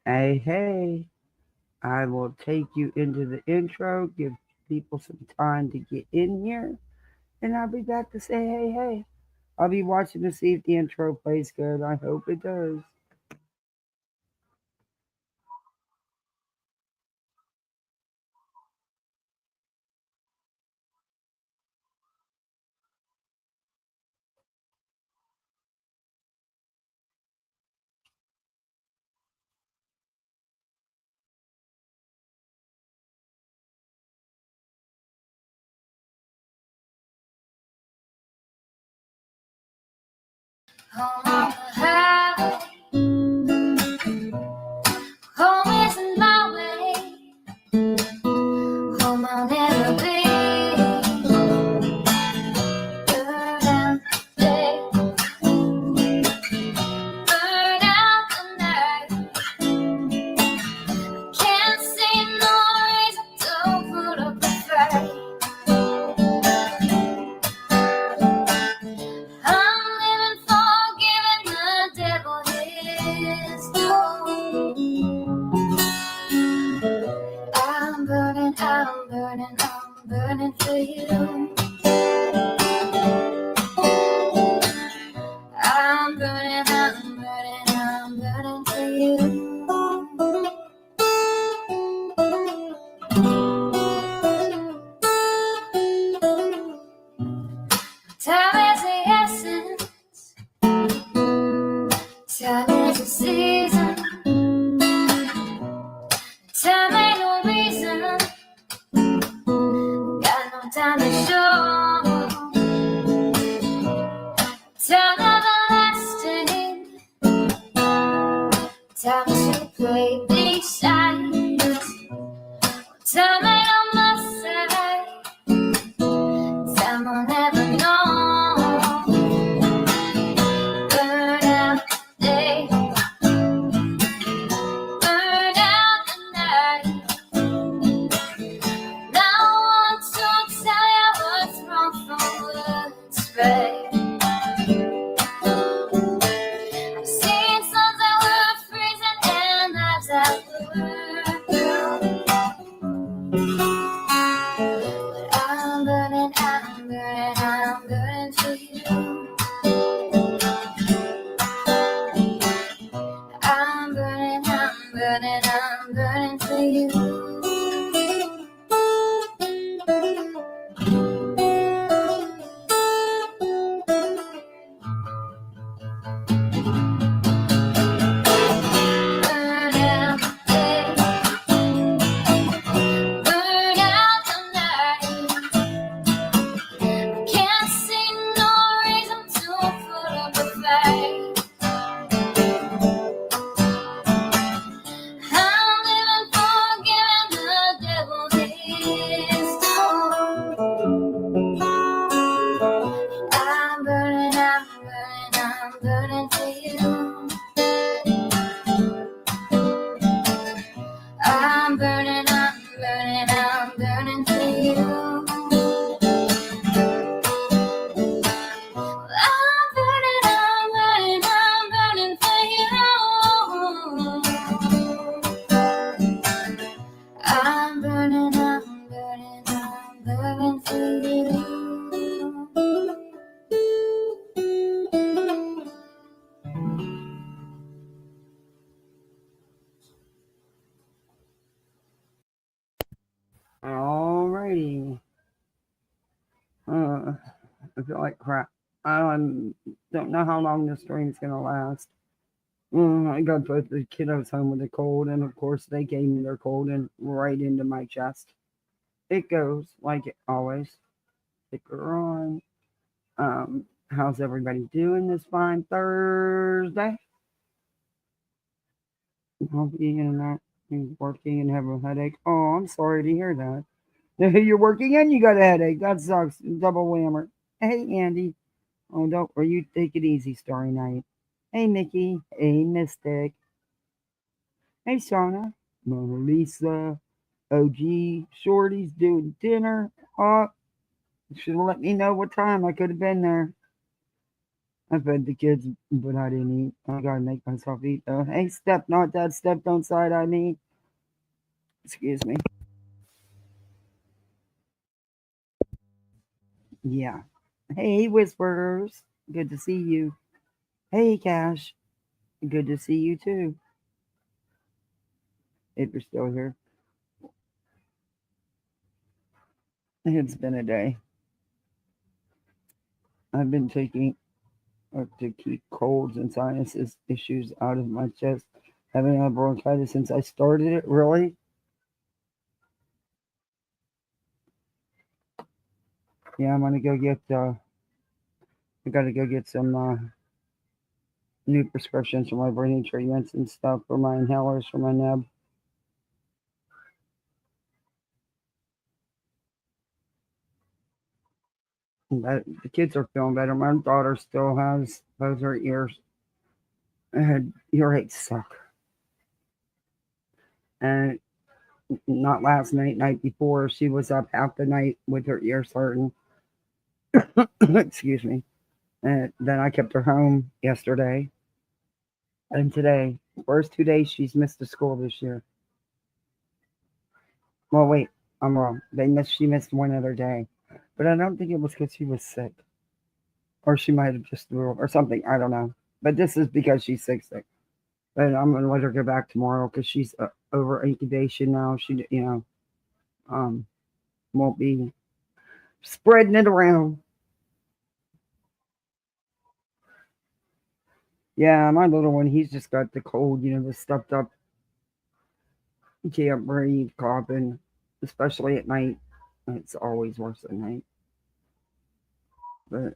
Hey, I will take you into the intro, give people some time to get in here, and I'll be back to say hey. I'll be watching to see if the intro plays good. I hope it does. Home on the highway, home isn't my way. Home I'll never be. Burn out the day, burn out the night. Can't see no reason to put up a fight. I'm living for giving the devil his due. I'm burning for you. I'm burning for you. Time is the essence, time is the season. Time ain't no reason, got no time to show. Time everlasting, time to play these sides. Time ain't on my side, time I'll never know. Burn out the day, burn out the night. Now I want to tell you what's wrong from what's right. I've seen suns that were freezing and lives that were blue. But I'm burning for you. I'm burning for you. Burn out the day, burn out the night. Can't see no reason to put up a fight. I'm living for giving the devil his due. I'm burning for you. I'm burning for you. I'm burning for you. I'm burning for you. Alrighty. I feel like crap. I don't know how long this stream's gonna last. I got both the kiddos home with a cold, and of course they gave me their cold and right into my chest. It goes like it always. Stick on. How's everybody doing this fine Thursday? Hope you're not working and have a headache. Oh, I'm sorry to hear that. You're working and you got a headache. That sucks. Double whammer. Hey, Andy. Oh, don't worry. You take it easy, Starry Night. Hey, Mickey. Hey, Mystic. Hey, Shauna. Mona Lisa. OG. Shorty's doing dinner. Oh, should have let me know what time I could have been there. I fed the kids, but I didn't eat. I gotta make myself eat though. Hey, step, not that step, don't side eye me. Excuse me. Yeah. Hey, Whisperers. Good to see you. Hey, Cash. Good to see you too. If you're still here. It's been a day. I've been taking to keep colds and sinuses issues out of my chest. Haven't had bronchitis since I started it, really. Yeah, I'm gonna go get I gotta go get some new prescriptions for my breathing treatments and stuff for my inhalers for my neb. But the kids are feeling better. My daughter still has both her ears. Her earaches suck. And not last night, night before, she was up half the night with her ears hurting. Excuse me. And then I kept her home yesterday and today. First 2 days she's missed the school this year. Well, wait, I'm wrong. She missed one other day, but I don't think it was because she was sick, or she might have just threw or something. I don't know. But this is because she's sick. But I'm gonna let her go back tomorrow because she's over incubation now. She, um, won't be spreading it around. Yeah, my little one, he's just got the cold, the stuffed up, he can't breathe, coughing, especially at night. It's always worse at night. But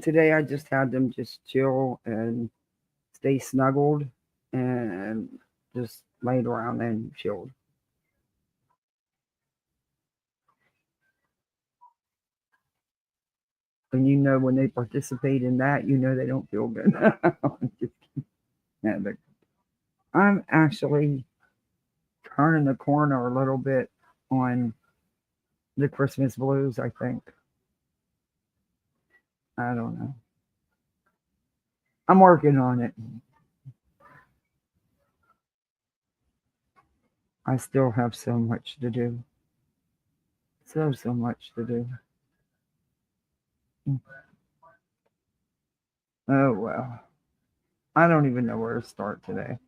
today I just had them just chill and stay snuggled and just laid around and chilled. And when they participate in that, they don't feel good. Yeah, but I'm actually turning the corner a little bit on the Christmas blues, I think. I don't know. I'm working on it. I still have so much to do. So much to do. Oh, well. I don't even know where to start today.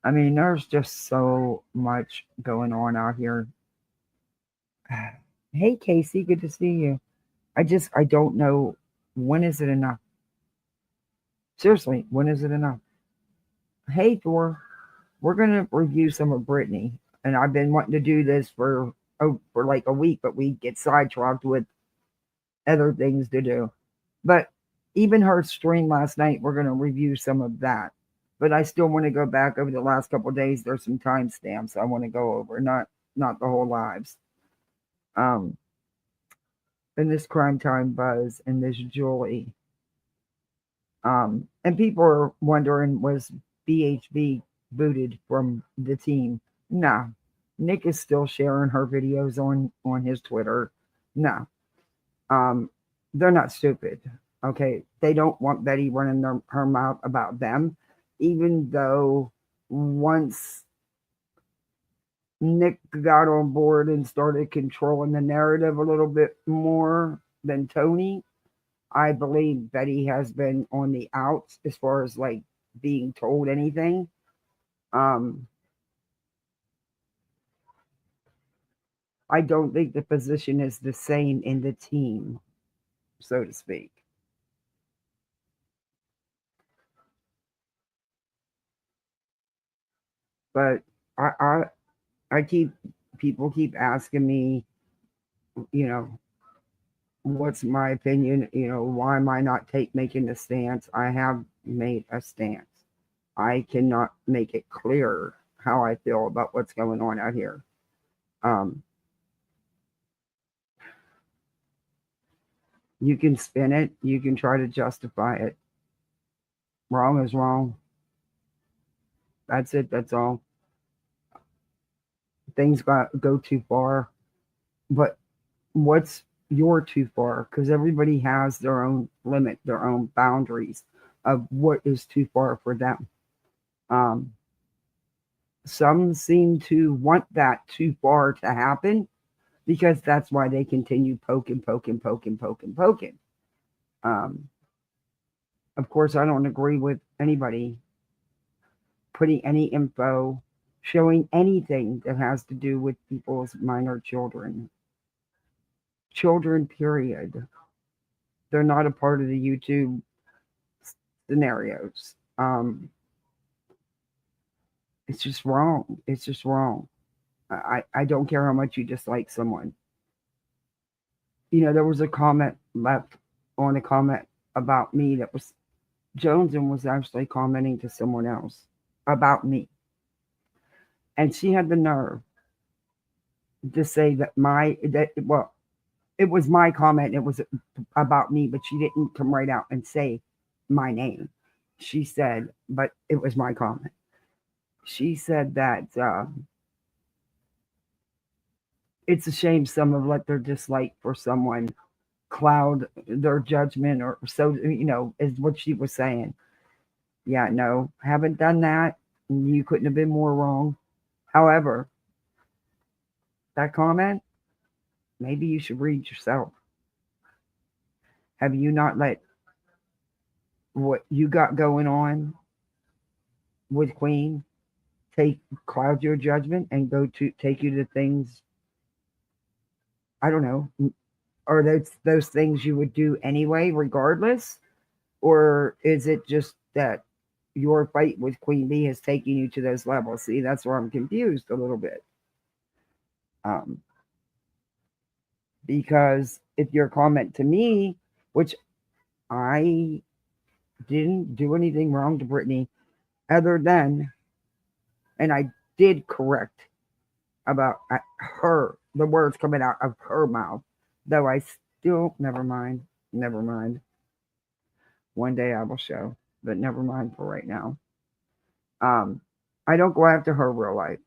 I mean, there's just so much going on out here. Hey, Casey, good to see you. I don't know, when is it enough? Seriously, when is it enough? Hey, Thor, we're going to review some of Britney. And I've been wanting to do this for like a week, but we get sidetracked with other things to do. But even her stream last night, we're going to review some of that. But I still want to go back over the last couple of days. There's some timestamps I want to go over, not the whole lives. Um, and this Crimetime Buzz and this Julie. And people are wondering, was BHB booted from the team? No. Nick is still sharing her videos on his Twitter. No. They're not stupid. Okay. They don't want Betty running her mouth about them, even though once Nick got on board and started controlling the narrative a little bit more than Tony, I believe Betty has been on the outs as far as like being told anything. I don't think the position is the same in the team, so to speak. But I keep people keep asking me, you know, what's my opinion? Why am I not making a stance? I have made a stance. I cannot make it clear how I feel about what's going on out here. You can spin it. You can try to justify it. Wrong is wrong. That's it. That's all. Things go too far. But what's you're too far, because everybody has their own limit, their own boundaries of what is too far for them. Um, some seem to want that too far to happen because that's why they continue poking, poking, poking, poking, poking. Um, of course, I don't agree with anybody putting any info, showing anything that has to do with people's minor children. Children, period. They're not a part of the YouTube scenarios. It's just wrong. It's just wrong. I don't care how much you dislike someone. There was a comment left on a comment about me that was Jones and was actually commenting to someone else about me. And she had the nerve to say well, it was my comment, it was about me, but she didn't come right out and say my name. She said, but it was my comment. She said that it's a shame some have let their dislike for someone cloud their judgment, or so, is what she was saying. Yeah, no, haven't done that. You couldn't have been more wrong. However, that comment, maybe you should read yourself. Have you not let what you got going on with Queen take cloud your judgment and go to take you to things, I don't know, are those things you would do anyway regardless, or is it just that your fight with Queen Bee has taken you to those levels? See, that's where I'm confused a little bit. um because if your comment to me, which I didn't do anything wrong to Britney other than, and I did correct about her, the words coming out of her mouth, though I still, never mind, never mind. One day I will show, but never mind for right now. Um, I don't go after her real life.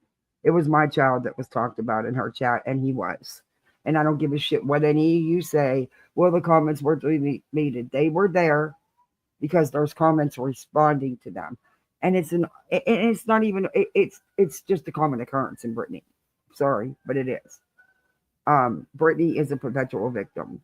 It was my child that was talked about in her chat, and he was. And I don't give a shit what any of you say. Well, the comments were deleted. They were there because there's comments responding to them, and it's not even. It's just a common occurrence in Britney. Sorry, but it is. Britney is a perpetual victim.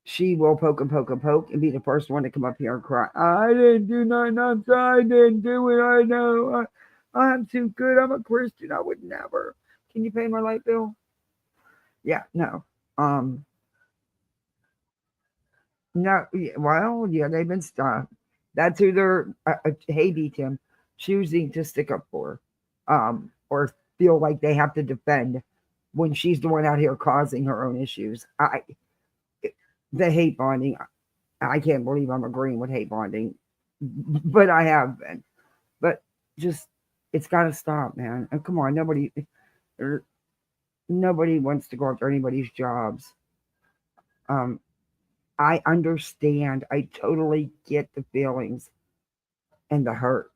She will poke and poke and poke and be the first one to come up here and cry. I didn't do nothing. I'm sorry. I didn't do it. I know. I'm too good. I'm a Christian. I would never. Can you pay my light bill? Yeah, no. No. Well, yeah, they've been stopped. That's who they're, hey, Tim, choosing to stick up for, or feel like they have to defend when she's the one out here causing her own issues. The hate bonding, I can't believe I'm agreeing with hate bonding, but I have been. But just, it's got to stop, man. And come on, nobody wants to go after anybody's jobs. I understand. I totally get the feelings and the hurt.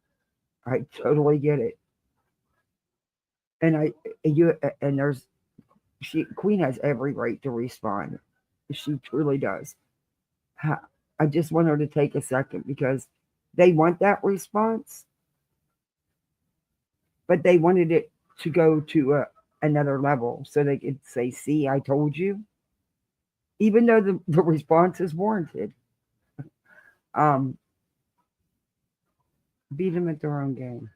I totally get it. And there's Queen has every right to respond. She truly does. I just want her to take a second because they want that response, but they wanted it to go to another level so they could say, "See, I told you." Even though the response is warranted, um, beat them at their own game.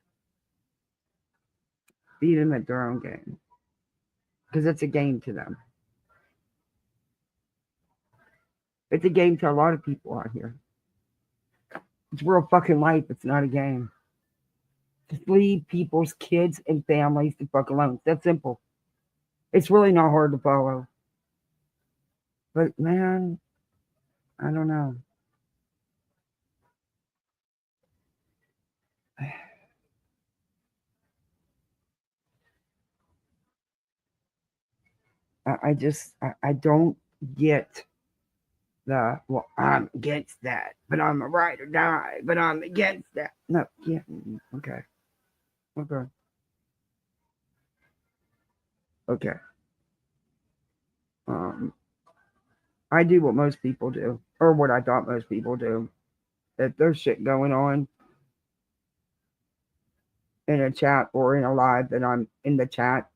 Beat them at their own game because it's a game to them. It's a game to a lot of people out here. It's real fucking life. It's not a game. Just leave people's kids and families the fuck alone. It's that simple. It's really not hard to follow. But man, I don't know. I don't get well, I'm against that, but I'm a ride or die, but I'm against that. No, yeah, okay, okay, okay. Um, I do what most people do, or what I thought most people do. If there's shit going on in a chat or in a live that I'm in the chat,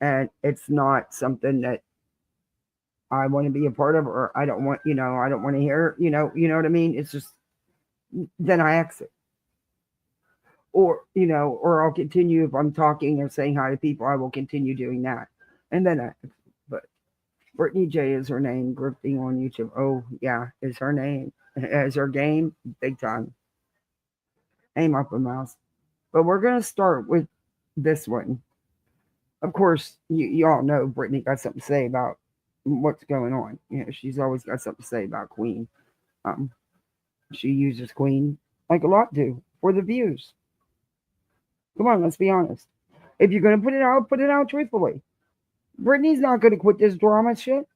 and it's not something that I want to be a part of, or I don't want, I don't want to hear, you know what I mean? It's just, then I exit. Or, or I'll continue if I'm talking or saying hi to people, I will continue doing that. And then I, but Britney Jay is her name, grifting on YouTube. Oh, yeah, is her name. As her game, big time. Aim up a mouse. But we're going to start with this one. Of course, you all know Britney got something to say about what's going on. She's always got something to say about Queen. Um, she uses Queen like a lot do for the views. Come on, let's be honest. If you're gonna put it out truthfully. Britney's not gonna quit this drama shit.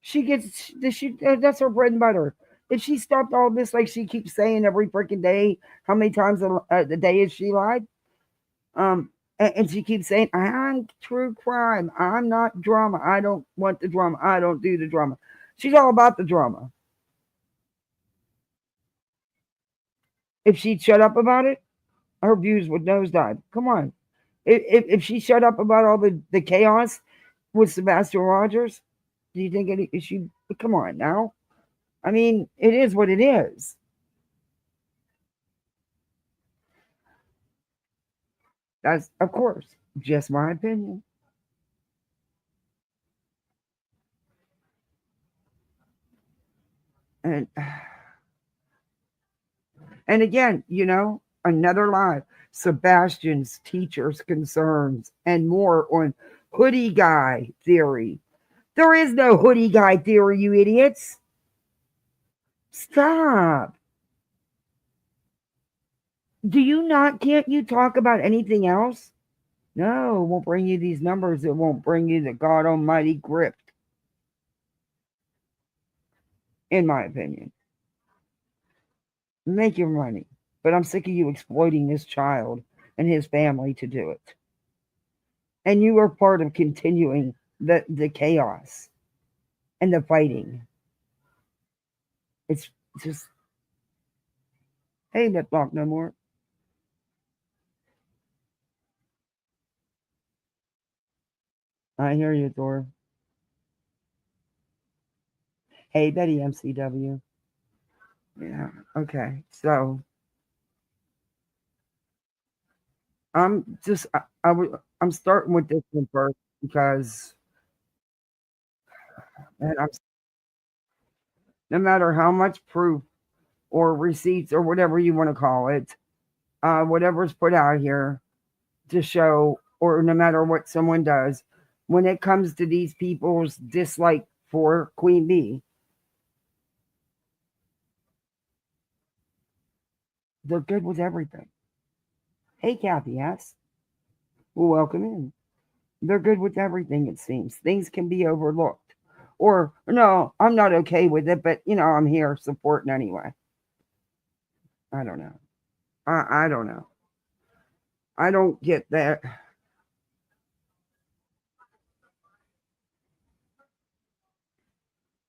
She gets that's her bread and butter. If she stopped all this, like she keeps saying every freaking day, how many times a day has she lied? And she keeps saying, "I'm true crime. I'm not drama. I don't want the drama. I don't do the drama." She's all about the drama. If she'd shut up about it, her views would nosedive. Come on. If she shut up about all the chaos with Sebastian Rogers, do you think she? Come on now. I mean, it is what it is. That's, of course, just my opinion. And and again, another live. Sebastian's teacher's concerns and more on hoodie guy theory. There is no hoodie guy theory, you idiots. Stop. Do you not, can't you talk about anything else? No, it won't bring you these numbers. It won't bring you the God Almighty grip, in my opinion. Make your money. But I'm sick of you exploiting this child and his family to do it. And you are part of continuing the chaos and the fighting. It's just, hey, that block no more. I hear you, Thor. Hey, Betty MCW. Yeah, okay. So I'm just I'm starting with this one first because and I'm, no matter how much proof or receipts or whatever you want to call it, whatever's put out here to show, or no matter what someone does, when it comes to these people's dislike for Queen Bee, they're good with everything. Hey, Kathy S. Well, welcome in. They're good with everything, it seems. Things can be overlooked. Or, no, I'm not okay with it, but, I'm here supporting anyway. I don't know. I don't know. I don't get that.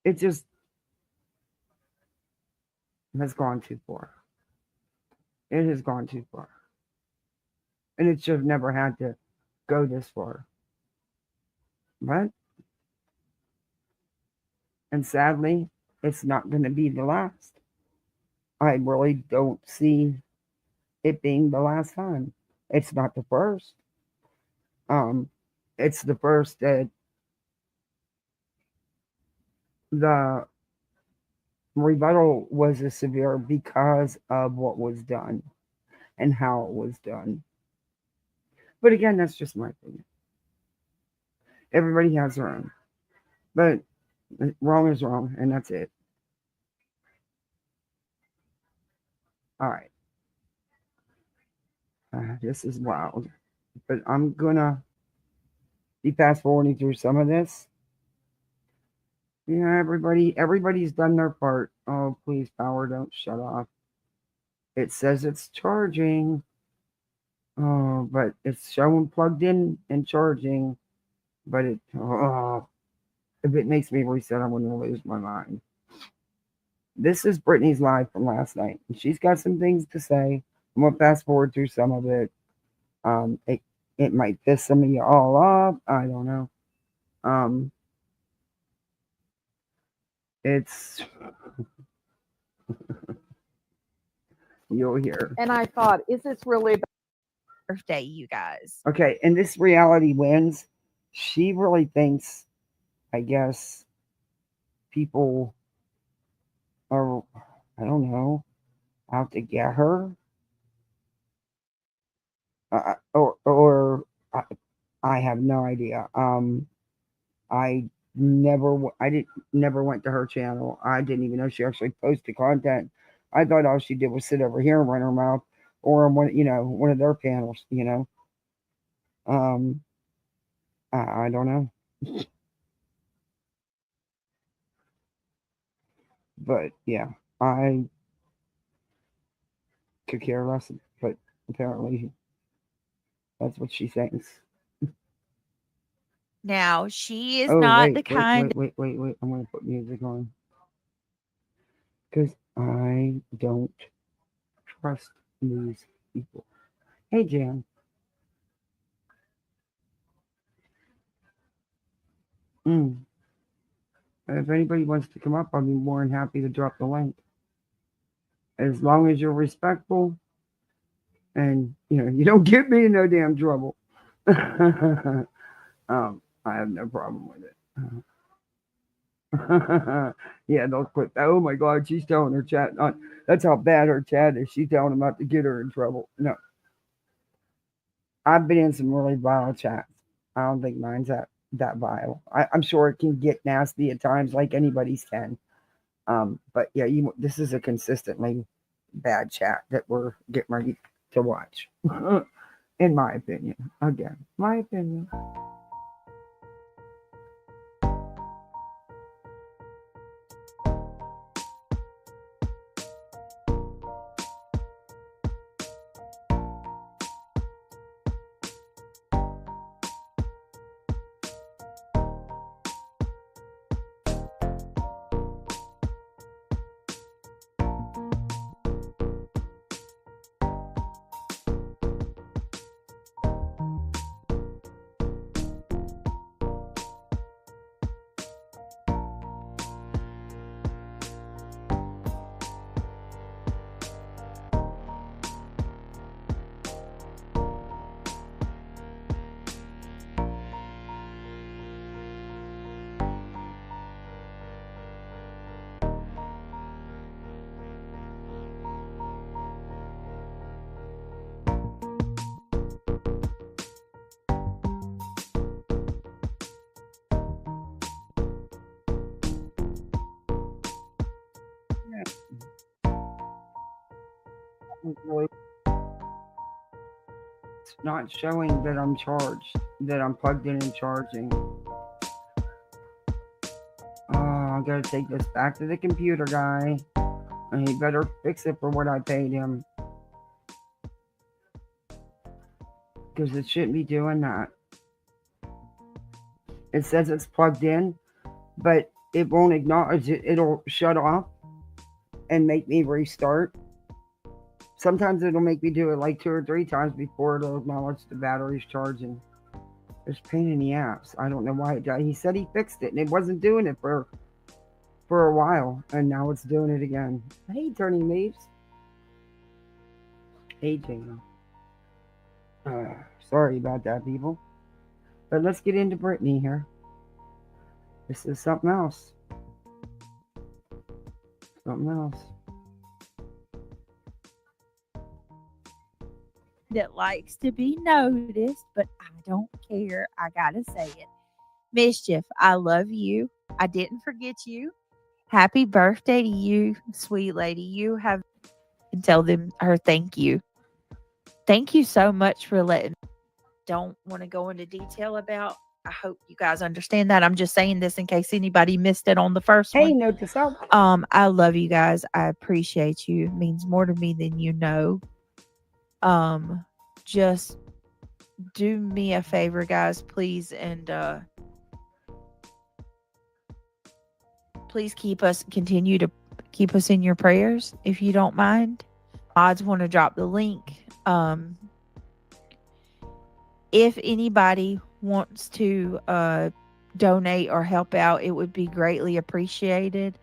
It just has gone too far. It has gone too far. And it should have never had to go this far. But, and sadly, it's not going to be the last. I really don't see it being the last time. It's not the first. Um, it's the first that the rebuttal was as severe because of what was done and how it was done. But again, that's just my opinion. Everybody has their own. But wrong is wrong, and that's it. All right. This is wild. But I'm going to be fast forwarding through some of this. Yeah, everybody's done their part. Oh, please, power, don't shut off. It says it's charging. Oh, but it's showing plugged in and charging. But If it makes me reset, I'm going to lose my mind. This is Brittany's live from last night. And she's got some things to say. I'm going to fast forward through some of it. It might piss some of you all off. I don't know. Um, it's you'll hear. And I thought, is this really about birthday, you guys? Okay, and this reality wins. She really thinks, I guess, people are, I don't know, out to get her, or I have no idea. I I didn't never went to her channel. I didn't even know she actually posted content. I thought all she did was sit over here and run her mouth, or on one of their panels. Um, I don't know, but yeah, I could care less. But apparently, that's what she thinks. Now, she is Oh not the wait, kind. wait! I'm gonna put music on because I don't trust these people. Hey, Jan. Mm. If anybody wants to come up, I'll be more than happy to drop the link. As long as you're respectful and you don't get me in no damn trouble. I have no problem with it. Yeah, they'll quit. Oh my God, she's telling her chat. That's how bad her chat is. She's telling them not to get her in trouble. No, I've been in some really vile chats. I don't think mine's that vile. I'm sure it can get nasty at times, like anybody's can. But yeah, this is a consistently bad chat that we're getting ready to watch. In my opinion. Again, my opinion. Really, it's not showing that I'm charged, that I'm plugged in and charging. I gotta take this back to the computer guy, and he better fix it for what I paid him. Because it shouldn't be doing that. It says it's plugged in, but it won't acknowledge it. It'll shut off and make me restart. Sometimes it'll make me do it like 2 or 3 times before it'll acknowledge the battery's charging. It's pain in the ass. I don't know why it does. He said he fixed it and it wasn't doing it for a while, and now it's doing it again. Hey, turning leaves. Hey, Jana. Sorry about that, people. But let's get into Brittany here. This is something else. Something else. That likes to be noticed, but I don't care. I gotta say it. Mischief, I love you. I didn't forget you. Happy birthday to you, sweet lady. You have to tell her thank you. Thank you so much for letting me. Don't want to go into detail about. I hope you guys understand that. I'm just saying this in case anybody missed it on the first one. Hey, note to self. I love you guys. I appreciate you. It means more to me than you know. Just do me a favor, guys, please, and please continue to keep us in your prayers if you don't mind. Mods want to drop the link. If anybody wants to donate or help out, it would be greatly appreciated.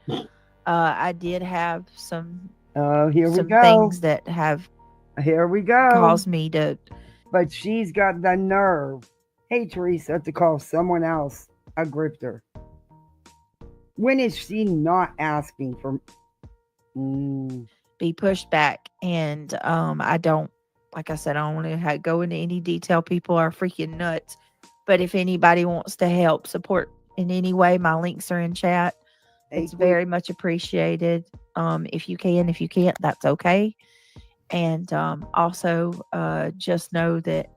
I did have some here we go. things that have Here we go. caused me to. But she's got the nerve. Hey, Teresa, to call someone else a grifter. When is she not asking for? Be pushed back, and I don't. Like I said, I don't want to go into any detail. People are freaking nuts. But if anybody wants to help support in any way, my links are in chat. It's very much appreciated. If you can, if you can't, that's okay. And also, just know that,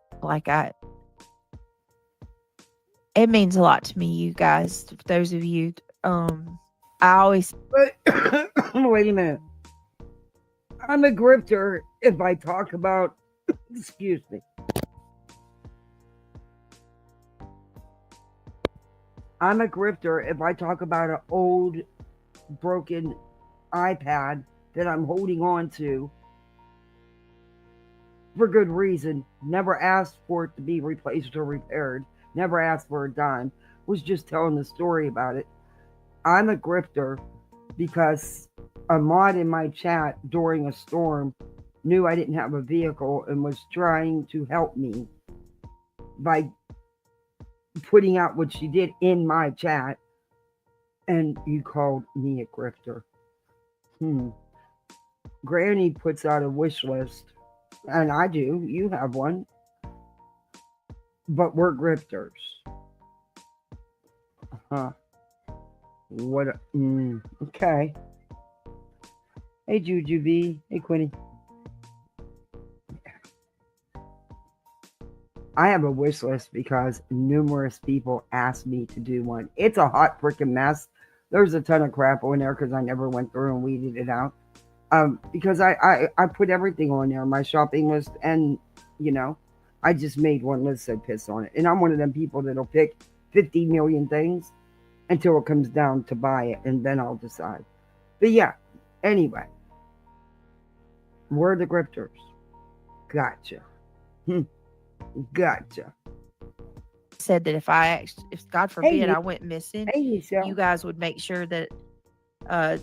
it means a lot to me, you guys. Those of you, I always. Wait a minute. I'm a grifter if I talk about. Excuse me. I'm a grifter if I talk about an old, broken iPad that I'm holding on to for good reason. Never asked for it to be replaced or repaired. Never asked for a dime. Was just telling the story about it. I'm a grifter because a mod in my chat during a storm knew I didn't have a vehicle and was trying to help me by putting out what she did in my chat, and you called me a grifter. Granny puts out a wish list, and I do. You have one, but we're grifters. What? Okay. Hey, Juju B. Hey, Quinny. I have a wish list because numerous people asked me to do one. It's a hot freaking mess. There's a ton of crap on there because I never went through and weeded it out. Because I put everything on there, my shopping list, and I just made one list that piss on it. And I'm one of them people that'll pick 50 million things until it comes down to buy it, and then I'll decide. But yeah, anyway, we're the grifters. Gotcha. Gotcha. Said that if God forbid I went missing, you guys would make sure that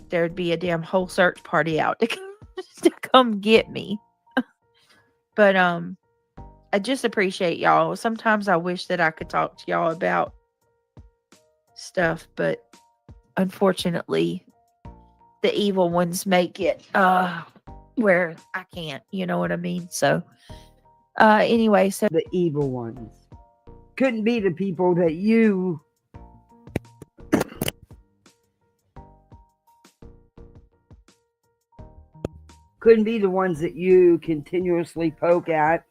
there'd be a damn whole search party out to come get me. But I just appreciate y'all. Sometimes I wish that I could talk to y'all about stuff, but unfortunately the evil ones make it where I can't, you know what I mean? So anyway, so the evil ones couldn't be the people that you couldn't be the ones that you continuously poke at,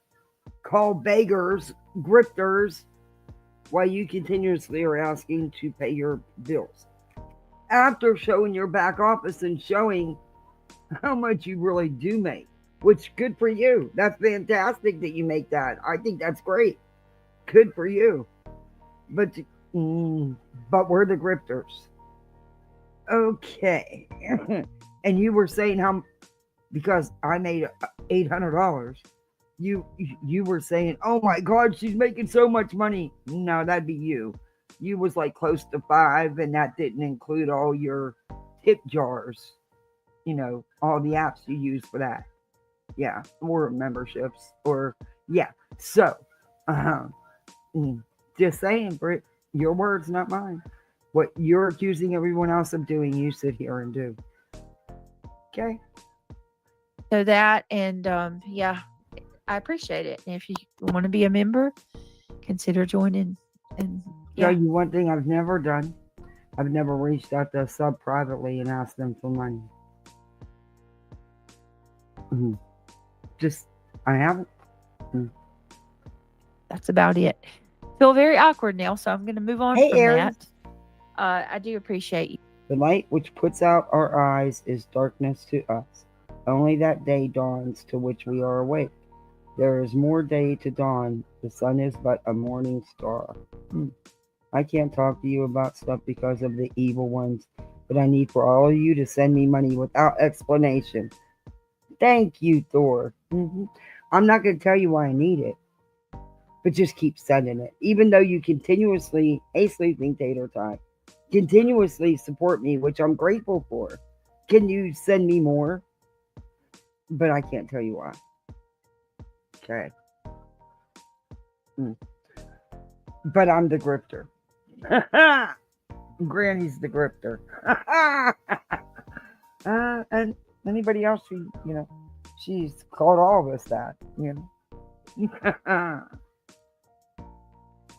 call beggars, grifters, while you continuously are asking to pay your bills. After showing your back office and showing how much you really do make, which good for you. That's fantastic that you make that. I think that's great. Good for you. But we're the grifters. Okay. And you were saying how, because I made $800, you were saying, oh my God, she's making so much money. No, that'd be you. You was like close to 5, and that didn't include all your tip jars. All the apps you use for that. Yeah, or memberships, or yeah. So, just saying, Britt, your words, not mine. What you're accusing everyone else of doing, you sit here and do. Okay. So that, and yeah, I appreciate it. And if you want to be a member, consider joining. And yeah, tell you one thing I've never done. I've never reached out to a sub privately and asked them for money. I haven't. That's about it. Feel very awkward now, so I'm going to move on from Aries. that. I do appreciate you. The light which puts out our eyes is darkness to us. Only that day dawns to which we are awake. There is more day to dawn. The sun is but a morning star. I can't talk to you about stuff because of the evil ones but I need for all of you to send me money without explanation. Thank you, Thor. I'm not going to tell you why I need it, but just keep sending it. Even though you continuously, hey, sleeping tater time, continuously support me, which I'm grateful for. Can you send me more? But I can't tell you why. Okay. But I'm the grifter. Granny's the grifter. And anybody else who, she's called all of us that,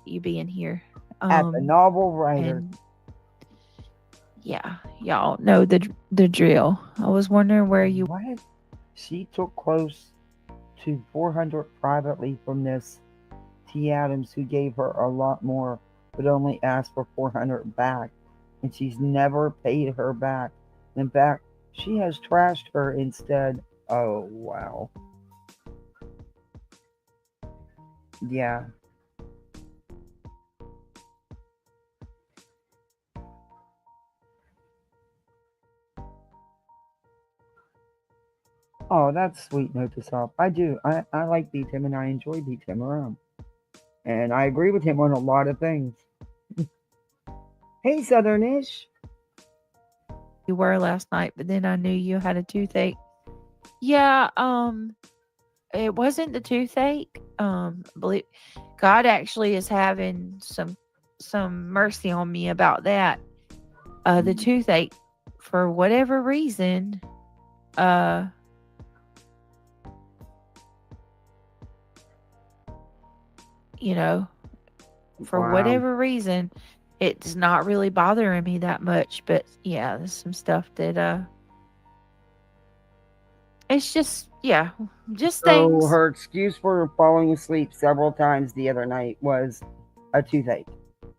You being here. At the novel writer. And yeah, y'all know the drill. I was wondering where you. What? She took close to 400 privately from this T. Adams, who gave her a lot more, but only asked for 400 back, and she's never paid her back. In fact, she has trashed her instead. Oh, wow. Yeah. Oh, that's sweet note to stop. I do. I like beat him and I enjoy beat him around. And I agree with him on a lot of things. Hey, Southernish. You were last night, but then I knew you had a toothache. Yeah, it wasn't the toothache. Believe God actually is having some mercy on me about that. The toothache, for whatever reason, for Wow. whatever reason, it's not really bothering me that much. But yeah, there's some stuff that it's just So things. her excuse for falling asleep several times the other night was a toothache.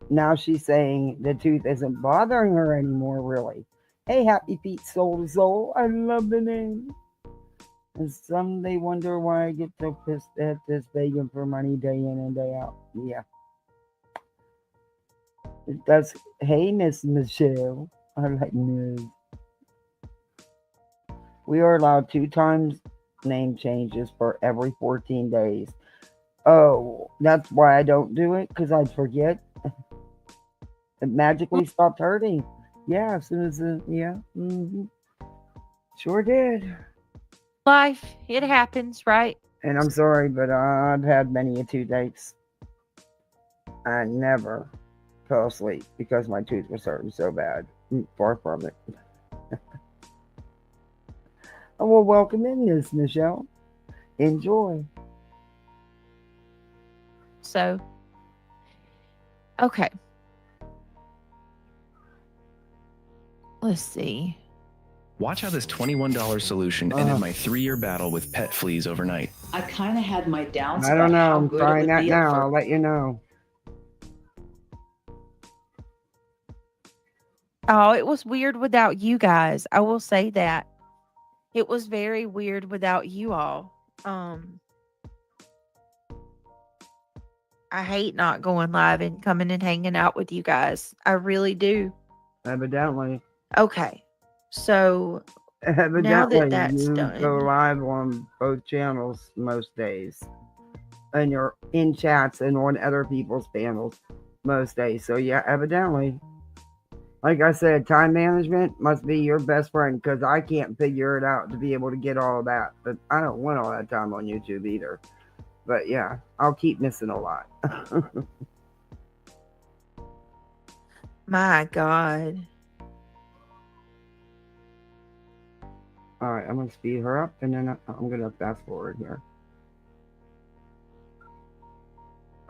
Now she's saying the tooth isn't bothering her anymore, really. Hey, Happy Feet Soul to Soul. I love the name. And some they wonder why I get so pissed at this begging for money day in and day out. Yeah. That's, hey, Miss Michelle. I like Miss. We are allowed 2 times name changes for every 14 days. Oh, that's why I don't do it, because I'd forget. It magically stopped hurting. Yeah, as soon as Sure did. Life, it happens, right? And I'm sorry, but I've had many a toothaches. I never fell asleep because my tooth was hurting so bad. Far from it. Oh, well, welcome in, Miss Michelle. Enjoy. So, okay. Let's see. Watch how this $21 solution ended my 3-year battle with pet fleas overnight. I kind of had my doubts. I don't know. How I'm good trying it would that be now. I'll let you know. Oh, it was weird without you guys. I will say that. It was very weird without you all. I hate not going live and coming and hanging out with you guys. I really do. Evidently. Okay. So now that that's you done. go live on both channels most days. And you're in chats and on other people's panels most days. So yeah, evidently. Like I said, time management must be your best friend, because I can't figure it out to be able to get all of that. But I don't want all that time on YouTube either. But yeah, I'll keep missing a lot. My God. All right, I'm going to speed her up, and then I'm going to fast forward here.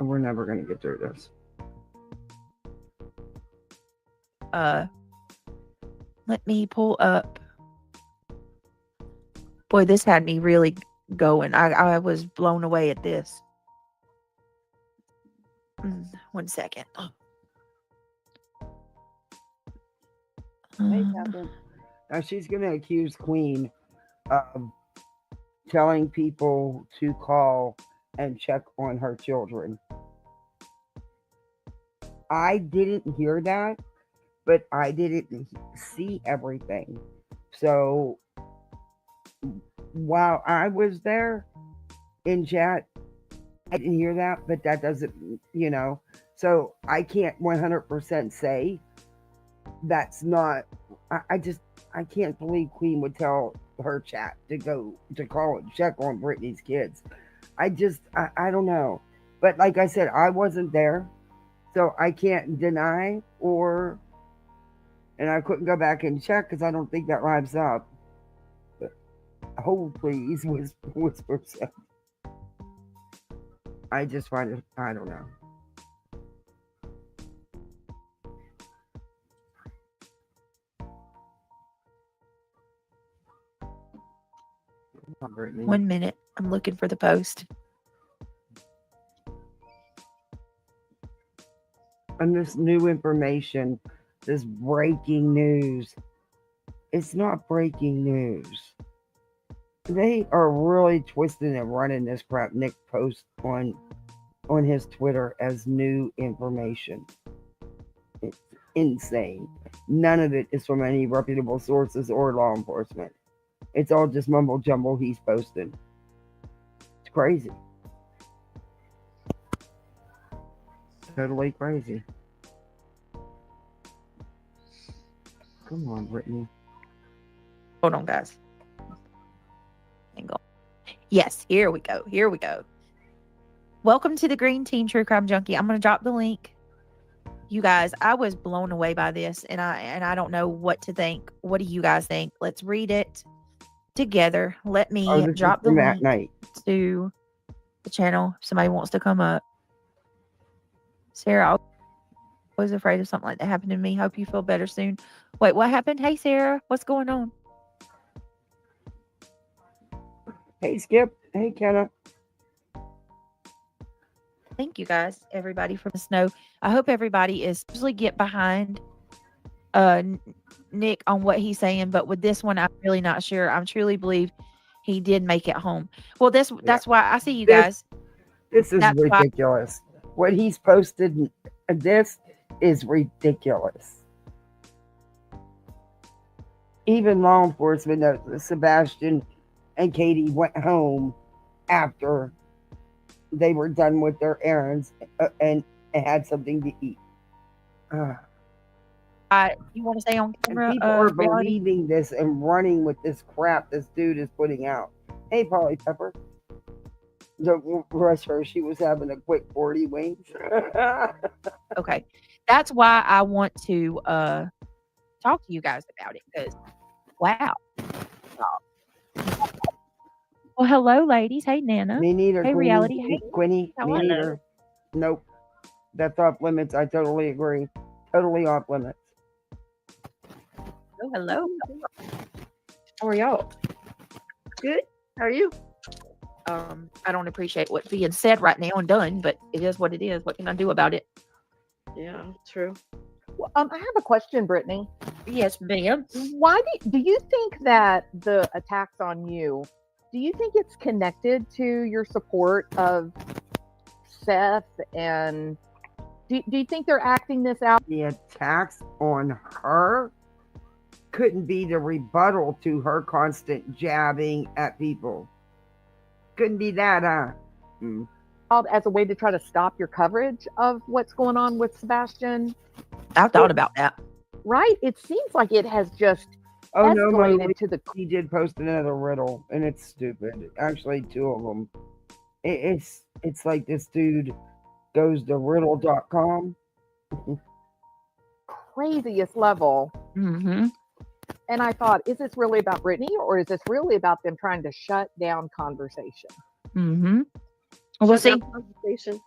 And we're never going to get through this. Let me pull up. Boy, this had me really going. I was blown away at this. 1 second. Hey, Catherine. Now she's going to accuse Queen of telling people to call and check on her children. I didn't hear that, but I didn't see everything. So while I was there in chat, I didn't hear that, but that doesn't, so I can't 100% say that's not, I can't believe Queen would tell her chat to go to call and check on Britney's kids. I don't know. But like I said, I wasn't there, so I can't deny and I couldn't go back and check because I don't think that lives up. But hold please, whisper. I just find it, I don't know. Brittany. 1 minute. I'm looking for the post. And this new information, this breaking news, it's not breaking news. They are really twisting and running this crap. Nick posts on his Twitter as new information. It's insane. None of it is from any reputable sources or law enforcement. It's all just mumble jumble he's posted. It's crazy. Totally crazy. Come on, Brittany. Hold on, guys. Hang on. Yes, here we go. Here we go. Welcome to the Green Team True Crime Junkie. I'm going to drop the link. You guys, I was blown away by this, and I don't know what to think. What do you guys think? Let's read it together. Let me drop the link to the channel. If somebody wants to come up. Sarah, I was afraid of something like that happened to me. Hope you feel better soon. Wait, what happened? Hey, Sarah, what's going on? Hey, Skip. Hey, Kenna. Thank you guys, everybody, for the snow. I hope everybody is usually get behind Nick on what he's saying, but with this one, I'm really not sure. I truly believe he did make it home. Well, that's why I see you guys. This is ridiculous. What he's posted, this is ridiculous. Even law enforcement knows that Sebastian and Katie went home after they were done with their errands and had something to eat. You want to stay on camera? People are believing this and running with this crap this dude is putting out. Hey, Polly Pepper. Don't rush her. She was having a quick 40 wings. Okay. That's why I want to talk to you guys about it, because wow. Well, hello, ladies. Hey, Nana. Me neither. Hey, Queenie. Reality. Hey, Quinny. Me neither. Nope. That's off limits. I totally agree. Totally off limits. Oh, hello. How are y'all? Good. How are you? I don't appreciate what's being said right now and done, but it is what it is. What can I do about it? Yeah, true. Well, I have a question, Brittany. Yes, ma'am. Why do you think that the attacks on you, do you think it's connected to your support of Seth? And do you think they're acting this out? The attacks on her couldn't be the rebuttal to her constant jabbing at people. Couldn't be that, huh? As a way to try to stop your coverage of what's going on with Sebastian? I've thought about that. Right? It seems like it has just escalated to the... He did post another riddle, and it's stupid. Actually, two of them. It's like this dude goes to riddle.com. Craziest level. Mm-hmm. And I thought, is this really about Britney, or is this really about them trying to shut down conversation? Mm-hmm. Well, see, Conversation.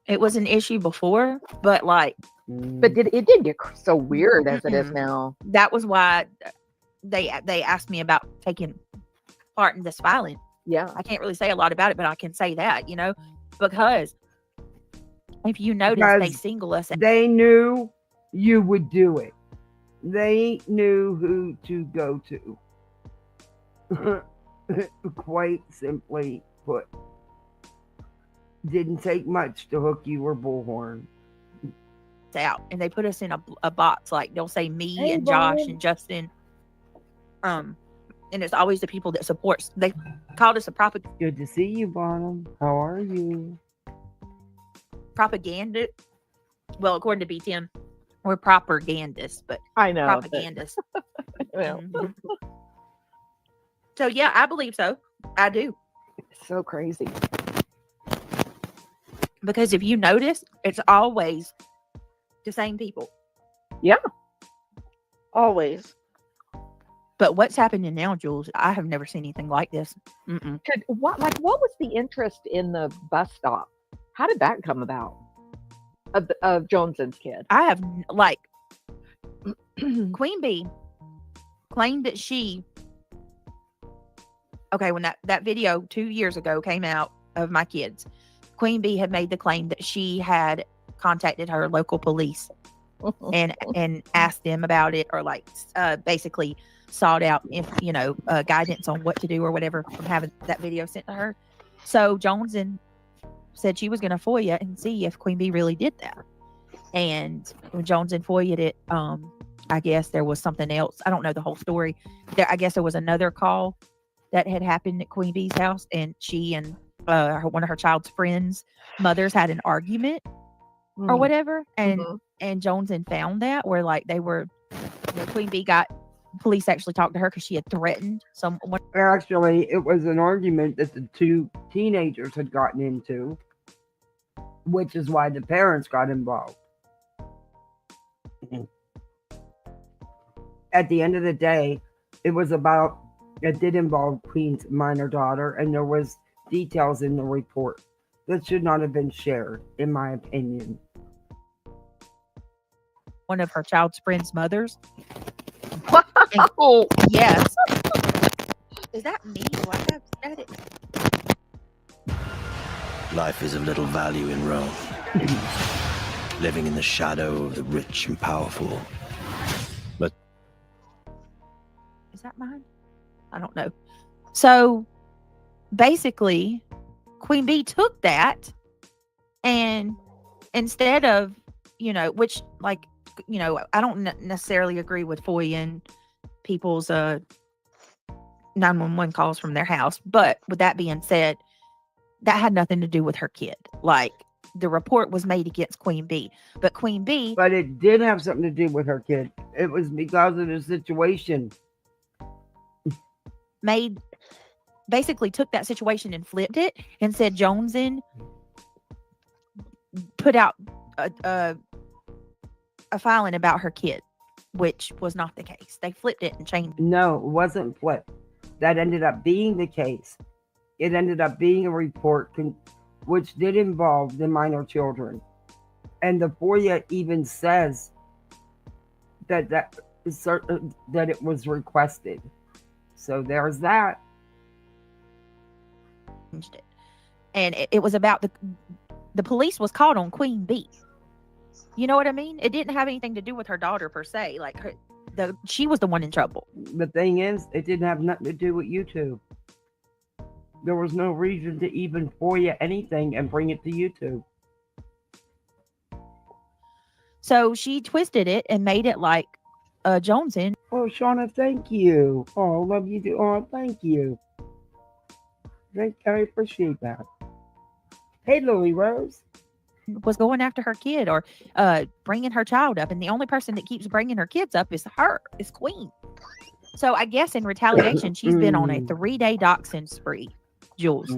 it was an issue before, but like... But it did get so weird as it is now. That was why they asked me about taking part in this filing. Yeah. I can't really say a lot about it, but I can say that, because if you notice, they single us. They knew you would do it. They knew who to go to. Quite simply put. Didn't take much to hook you or bullhorn. out, and they put us in a box. Like they'll say me Hey, and Josh Brian. and Justin. And it's always the people that supports. They called us a Good to see you, Bonham. How are you? propaganda. Well, according to B10, we're propagandists, but I know. but- propagandists. well, Mhm. So yeah, I believe so. I do. it's so crazy. Because if you notice, it's always the same people. Always. But what's happening now, Jules? I have never seen anything like this. Mm-mm. What was the interest in the bus stop? How did that come about? Of Jones's kid. I have Queen Bee claimed that she. Okay, when that video 2 years ago came out of my kids, Queen Bee had made the claim that she had contacted her local police and asked them about it, or basically sought out guidance on what to do or whatever from having that video sent to her. So Jones said she was going to FOIA and see if Queen Bee really did that. And when Jones FOIA'd it, I guess there was something else. I don't know the whole story. I guess there was another call that had happened at Queen Bee's house, and she and one of her child's friends' mothers had an argument or whatever, and Jones found that where they were, Queen Bee police actually talked to her because she had threatened someone. Actually, it was an argument that the two teenagers had gotten into, which is why the parents got involved. At the end of the day, it did involve Queen's minor daughter, and there was details in the report that should not have been shared, in my opinion. One of her child's friends' mothers. Oh, Yes. Is that me? Do I have static? Life is of little value in Rome, living in the shadow of the rich and powerful. But Is that mine? I don't know. So basically, Queen Bee took that, and instead of, which I don't necessarily agree with FOIA people's 911 calls from their house. But with that being said, that had nothing to do with her kid. The report was made against Queen Bee, but Queen Bee. But it did have something to do with her kid. It was because of the situation. Basically took that situation and flipped it and said Jonesin put out a filing about her kid, which was not the case. They flipped it and changed it. No, it wasn't flipped. That ended up being the case. It ended up being a report which did involve the minor children. And the FOIA even says that it was requested. So there's that. It. And it was about the police was called on Queen Bee. You know what I mean? It didn't have anything to do with her daughter per se. She was the one in trouble. The thing is, it didn't have nothing to do with YouTube. There was no reason to even FOIA anything and bring it to YouTube. So she twisted it and made it like Jonesin. Oh, Shauna, thank you. Oh, love you too. Oh, thank you. I appreciate that. Hey, Lily Rose. Was going after her kid or bringing her child up, and the only person that keeps bringing her kids up is Queen. So I guess in retaliation, she's been on a 3-day doxing spree, Jules.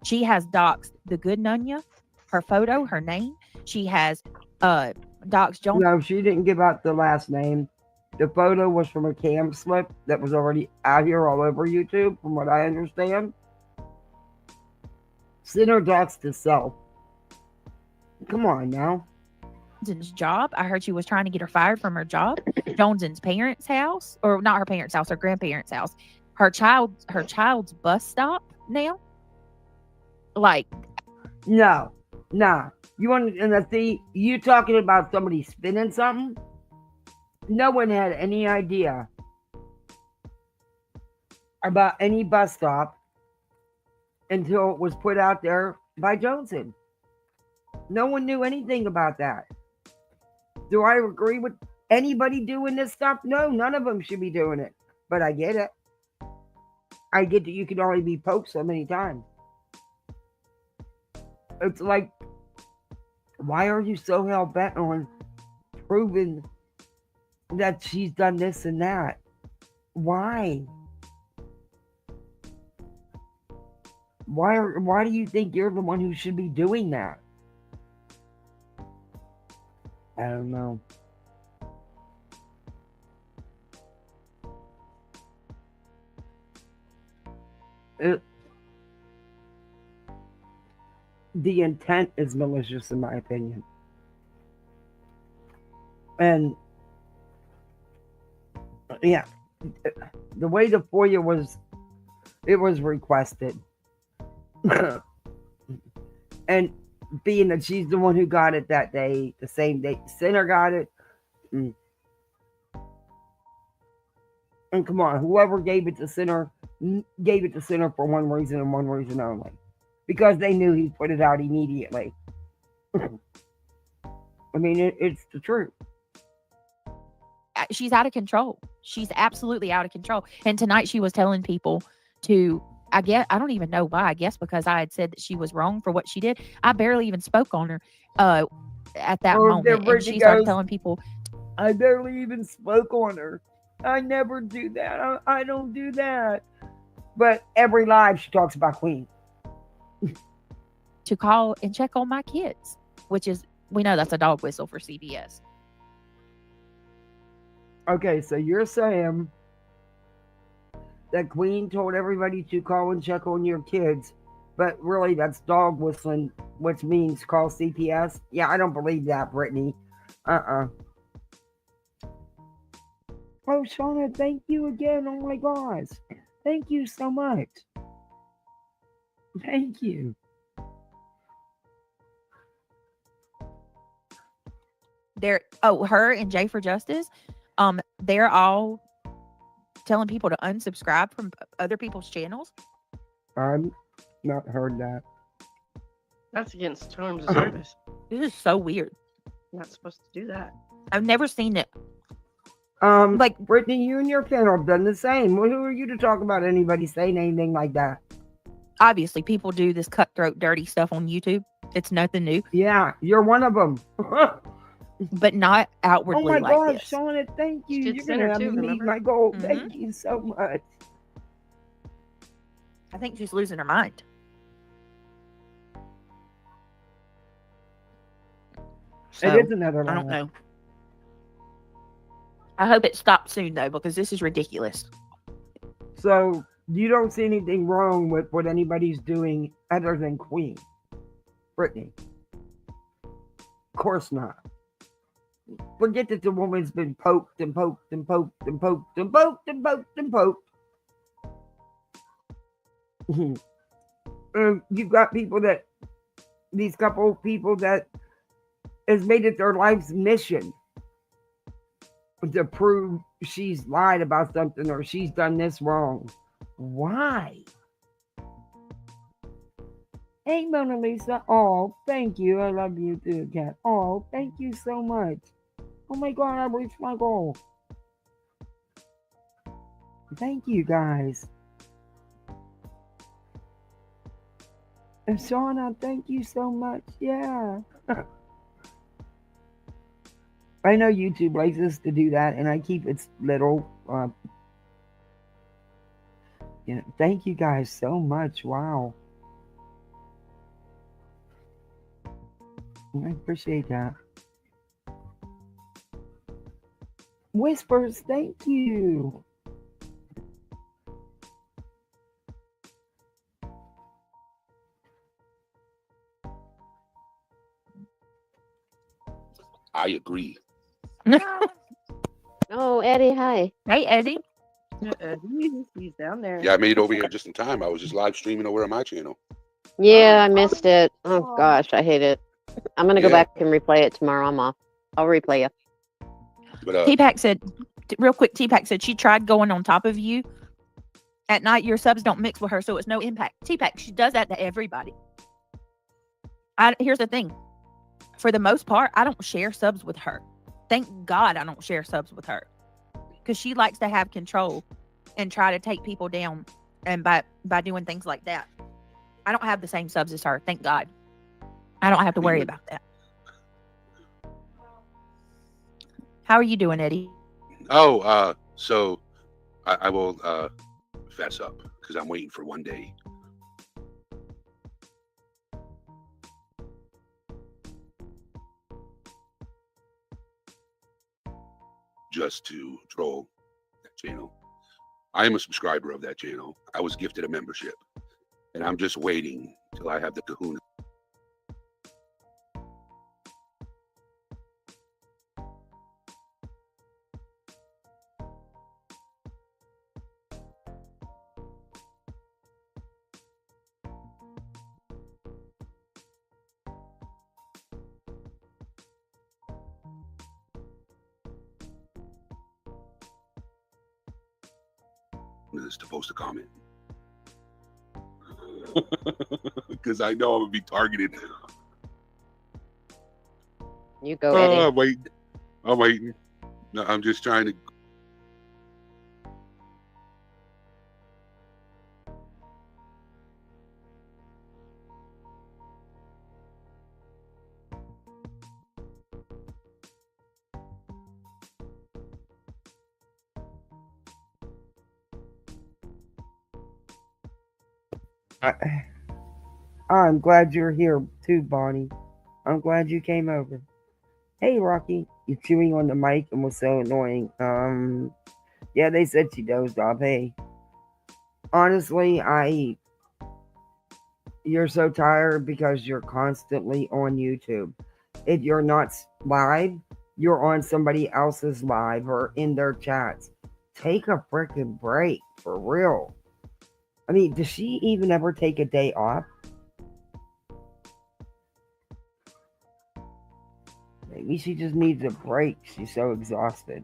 She has doxed the good Nunya, her photo, her name. She has doxed Jones. No, she didn't give out the last name. The photo was from a cam slip that was already out here all over YouTube, from what I understand. Sinner doxed herself. Come on now. Jones's job. I heard she was trying to get her fired from her job. Jones's parents' house, or not her parents' house, her grandparents' house. Her child's bus stop now. No. You want to see you talking about somebody spinning something? No one had any idea about any bus stop until it was put out there by Joneson. No one knew anything about that. Do I agree with anybody doing this stuff? No, none of them should be doing it. But I get it. I get that you can only be poked so many times. It's like, why are you so hell bent on proving that she's done this and that? Why? Why do you think you're the one who should be doing that? I don't know. The intent is malicious, in my opinion. And yeah, the way the FOIA was, it was requested. And being that she's the one who got it that day, the same day Sinner got it. And come on, whoever gave it to Sinner gave it to Sinner for one reason and one reason only. Because they knew he'd put it out immediately. I mean, it's the truth. She's out of control. She's absolutely out of control. And tonight she was telling people to, I don't even know why. I guess because I had said that she was wrong for what she did. I barely even spoke on her at that moment. And she started telling people, I barely even spoke on her. I never do that. I don't do that. But every live she talks about Queen. To call and check on my kids, which is, we know that's a dog whistle for CBS. Okay, so you're saying that Queen told everybody to call and check on your kids, but really that's dog whistling, which means call CPS? Yeah, I don't believe that, Brittany. Oh, Shauna, thank you again. Oh my gosh. Thank you so much. Thank you. Her and Jay for Justice, they're all telling people to unsubscribe from other people's channels. I've not heard that. That's against terms of service. This is so weird. You're not supposed to do that. I've never seen it. Like Brittany, you and your channel have done the same. Well, who are you to talk about anybody saying anything like that? Obviously, people do this cutthroat, dirty stuff on YouTube. It's nothing new. Yeah, you're one of them. But not outwardly like this. Oh my gosh, this. Shauna, thank you. You're going to have me meet my goal. Mm-hmm. Thank you so much. I think she's losing her mind. So, it is another lie. I don't know. I hope it stops soon, though, because this is ridiculous. So, you don't see anything wrong with what anybody's doing other than Queen? Brittany? Of course not. Forget that the woman's been poked and poked and poked and poked and poked and poked and poked. You've got people that, these couple of people that has made it their life's mission to prove she's lied about something or she's done this wrong. Why? Hey, Mona Lisa. Oh, thank you. I love you too, Kat. Oh, thank you so much. Oh my God, I reached my goal. Thank you, guys. And Shauna, thank you so much. Yeah. I know YouTube likes us to do that, and I keep it little. Thank you guys so much. Wow. I appreciate that. Whispers, thank you. I agree. Oh, Eddie, hi. Hey, Eddie. He's down there. Yeah, I made it over here just in time. I was just live streaming over on my channel. Yeah, I missed it. Oh, gosh, I hate it. I'm going to go back and replay it tomorrow. I'm off. I'll replay it. But, T-Pac said, real quick, T-Pac said she tried going on top of you. At night, your subs don't mix with her, so it's no impact. T-Pac, she does that to everybody. Here's the thing. For the most part, I don't share subs with her. Thank God I don't share subs with her, because she likes to have control and try to take people down, and by doing things like that. I don't have the same subs as her. Thank God. I don't have to worry about that. How are you doing, Eddie? Oh, so I will fess up because I'm waiting for one day. Just to troll that channel. I am a subscriber of that channel. I was gifted a membership, and I'm just waiting till I have the kahuna. Is to post a comment because I know I'm gonna be targeted. You go, Eddie. I'm waiting. I'm waiting. No, I'm just trying to. I'm glad you're here too, Bonnie. I'm glad you came over. Hey, Rocky, you're chewing on the mic and was so annoying. Yeah, they said she dozed off. Hey, honestly, you're so tired because you're constantly on YouTube. If you're not live, you're on somebody else's live or in their chats. Take a freaking break, for real. I mean, does she even ever take a day off? Maybe she just needs a break. She's so exhausted.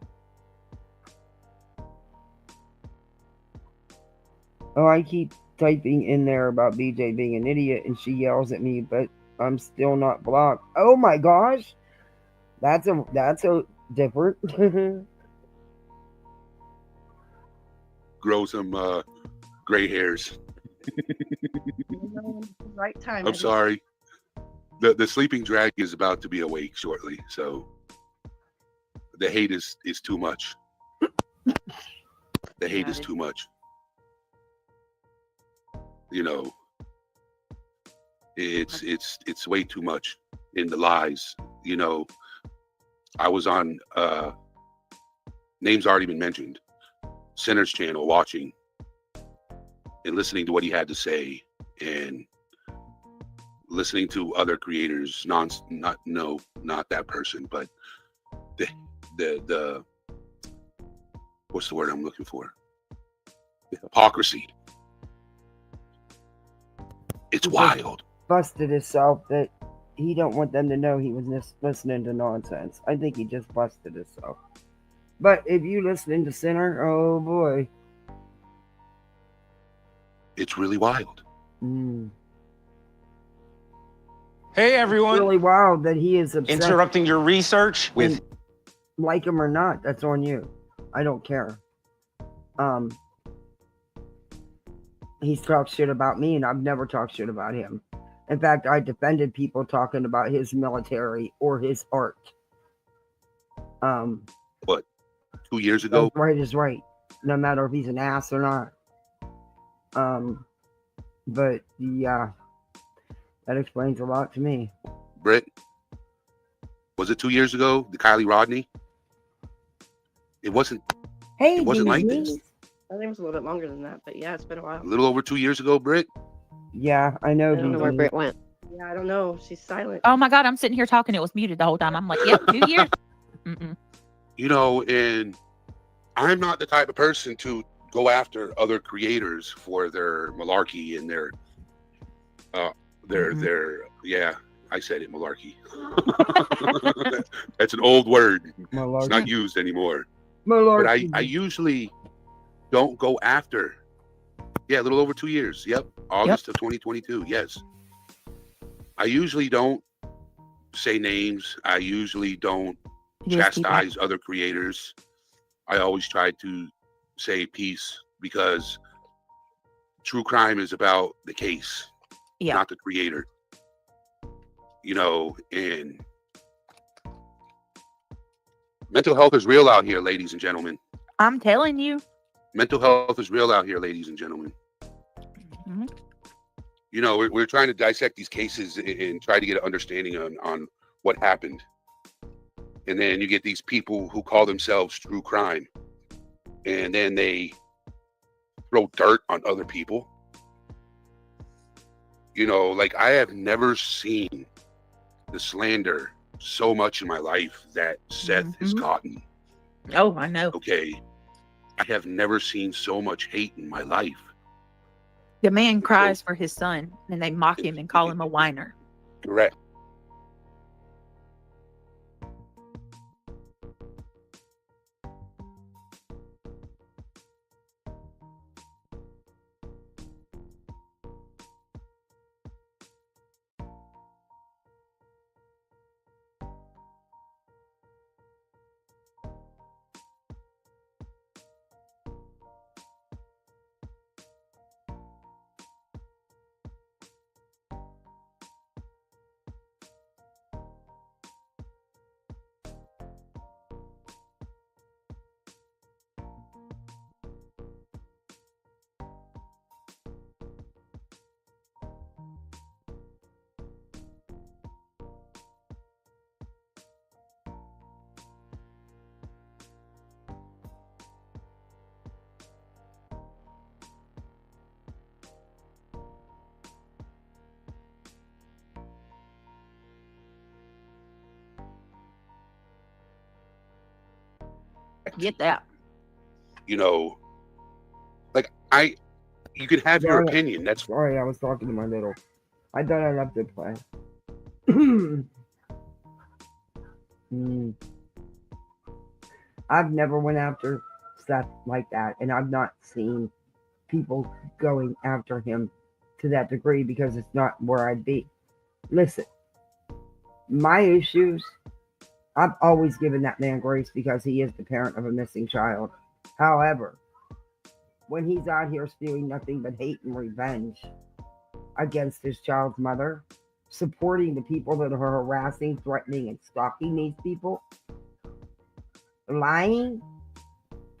Oh, I keep typing in there about BJ being an idiot and she yells at me, but I'm still not blocked. Oh my gosh. That's a different. Grow some gray hairs. Right time. I'm sorry. The sleeping dragon is about to be awake shortly, so the hate is too much. The hate is too much. You know, it's way too much in the lies. You know, I was on name's already been mentioned, Sinner's channel, watching and listening to what he had to say, and listening to other creators, not that person, but the what's the word I'm looking for? The hypocrisy. It's wild. Busted himself that he don't want them to know he was just listening to nonsense. I think he just busted himself. But if you listening to Sinner, oh boy. It's really wild. Hey everyone. It's really wild that he is obsessed. Interrupting your research with like him or not, that's on you. I don't care. He's talked shit about me and I've never talked shit about him. In fact, I defended people talking about his military or his art. What, 2 years ago? Right is right. No matter if he's an ass or not. But yeah, that explains a lot to me. Britt, was it 2 years ago? The Kylie Rodney? It wasn't. Hey, it wasn't like this. I think it was a little bit longer than that, but yeah, it's been a while. A little over 2 years ago, Britt. Yeah, I know. I don't know where Britt went. Yeah, I don't know. She's silent. Oh my God, I'm sitting here talking. It was muted the whole time. I'm like, yep, 2 years. You know, and I'm not the type of person to go after other creators for their malarkey and their yeah, I said it, malarkey. That's an old word. Malarkey. It's not used anymore. Malarkey. But I usually don't go after. Yeah, a little over 2 years. Yep. August of 2022. Yes. I usually don't say names. I usually don't chastise other creators. I always try to say peace, because true crime is about the case, not the creator. You know, and mental health is real out here, ladies and gentlemen. I'm telling you. Mental health is real out here, ladies and gentlemen. Mm-hmm. You know, we're trying to dissect these cases and try to get an understanding on what happened. And then you get these people who call themselves true crime, and then they throw dirt on other people. You know, like, I have never seen the slander so much in my life that Seth has gotten. Oh, I know. Okay. I have never seen so much hate in my life. The man cries for his son, and they mock him and call him a whiner. Correct. Get that. You know, like, you could have your opinion. That's sorry, I was talking to my little. I thought I left it play. I've never went after Seth like that, and I've not seen people going after him to that degree, because it's not where I'd be. Listen, my issues, I've always given that man grace because he is the parent of a missing child. However, when he's out here spewing nothing but hate and revenge against his child's mother, supporting the people that are harassing, threatening, and stalking these people, lying,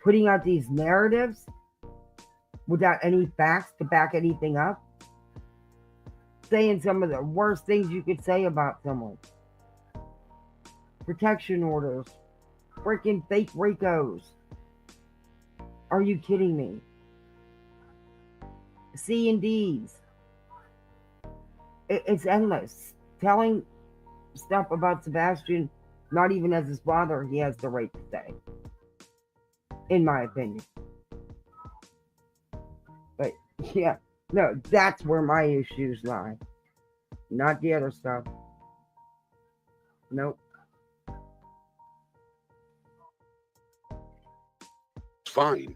putting out these narratives without any facts to back anything up, saying some of the worst things you could say about someone. Protection orders, freaking fake RICOs. Are you kidding me? C&Ds. It's endless. Telling stuff about Sebastian, not even as his father, he has the right to say. In my opinion. But yeah, no, that's where my issues lie. Not the other stuff. Nope. fine,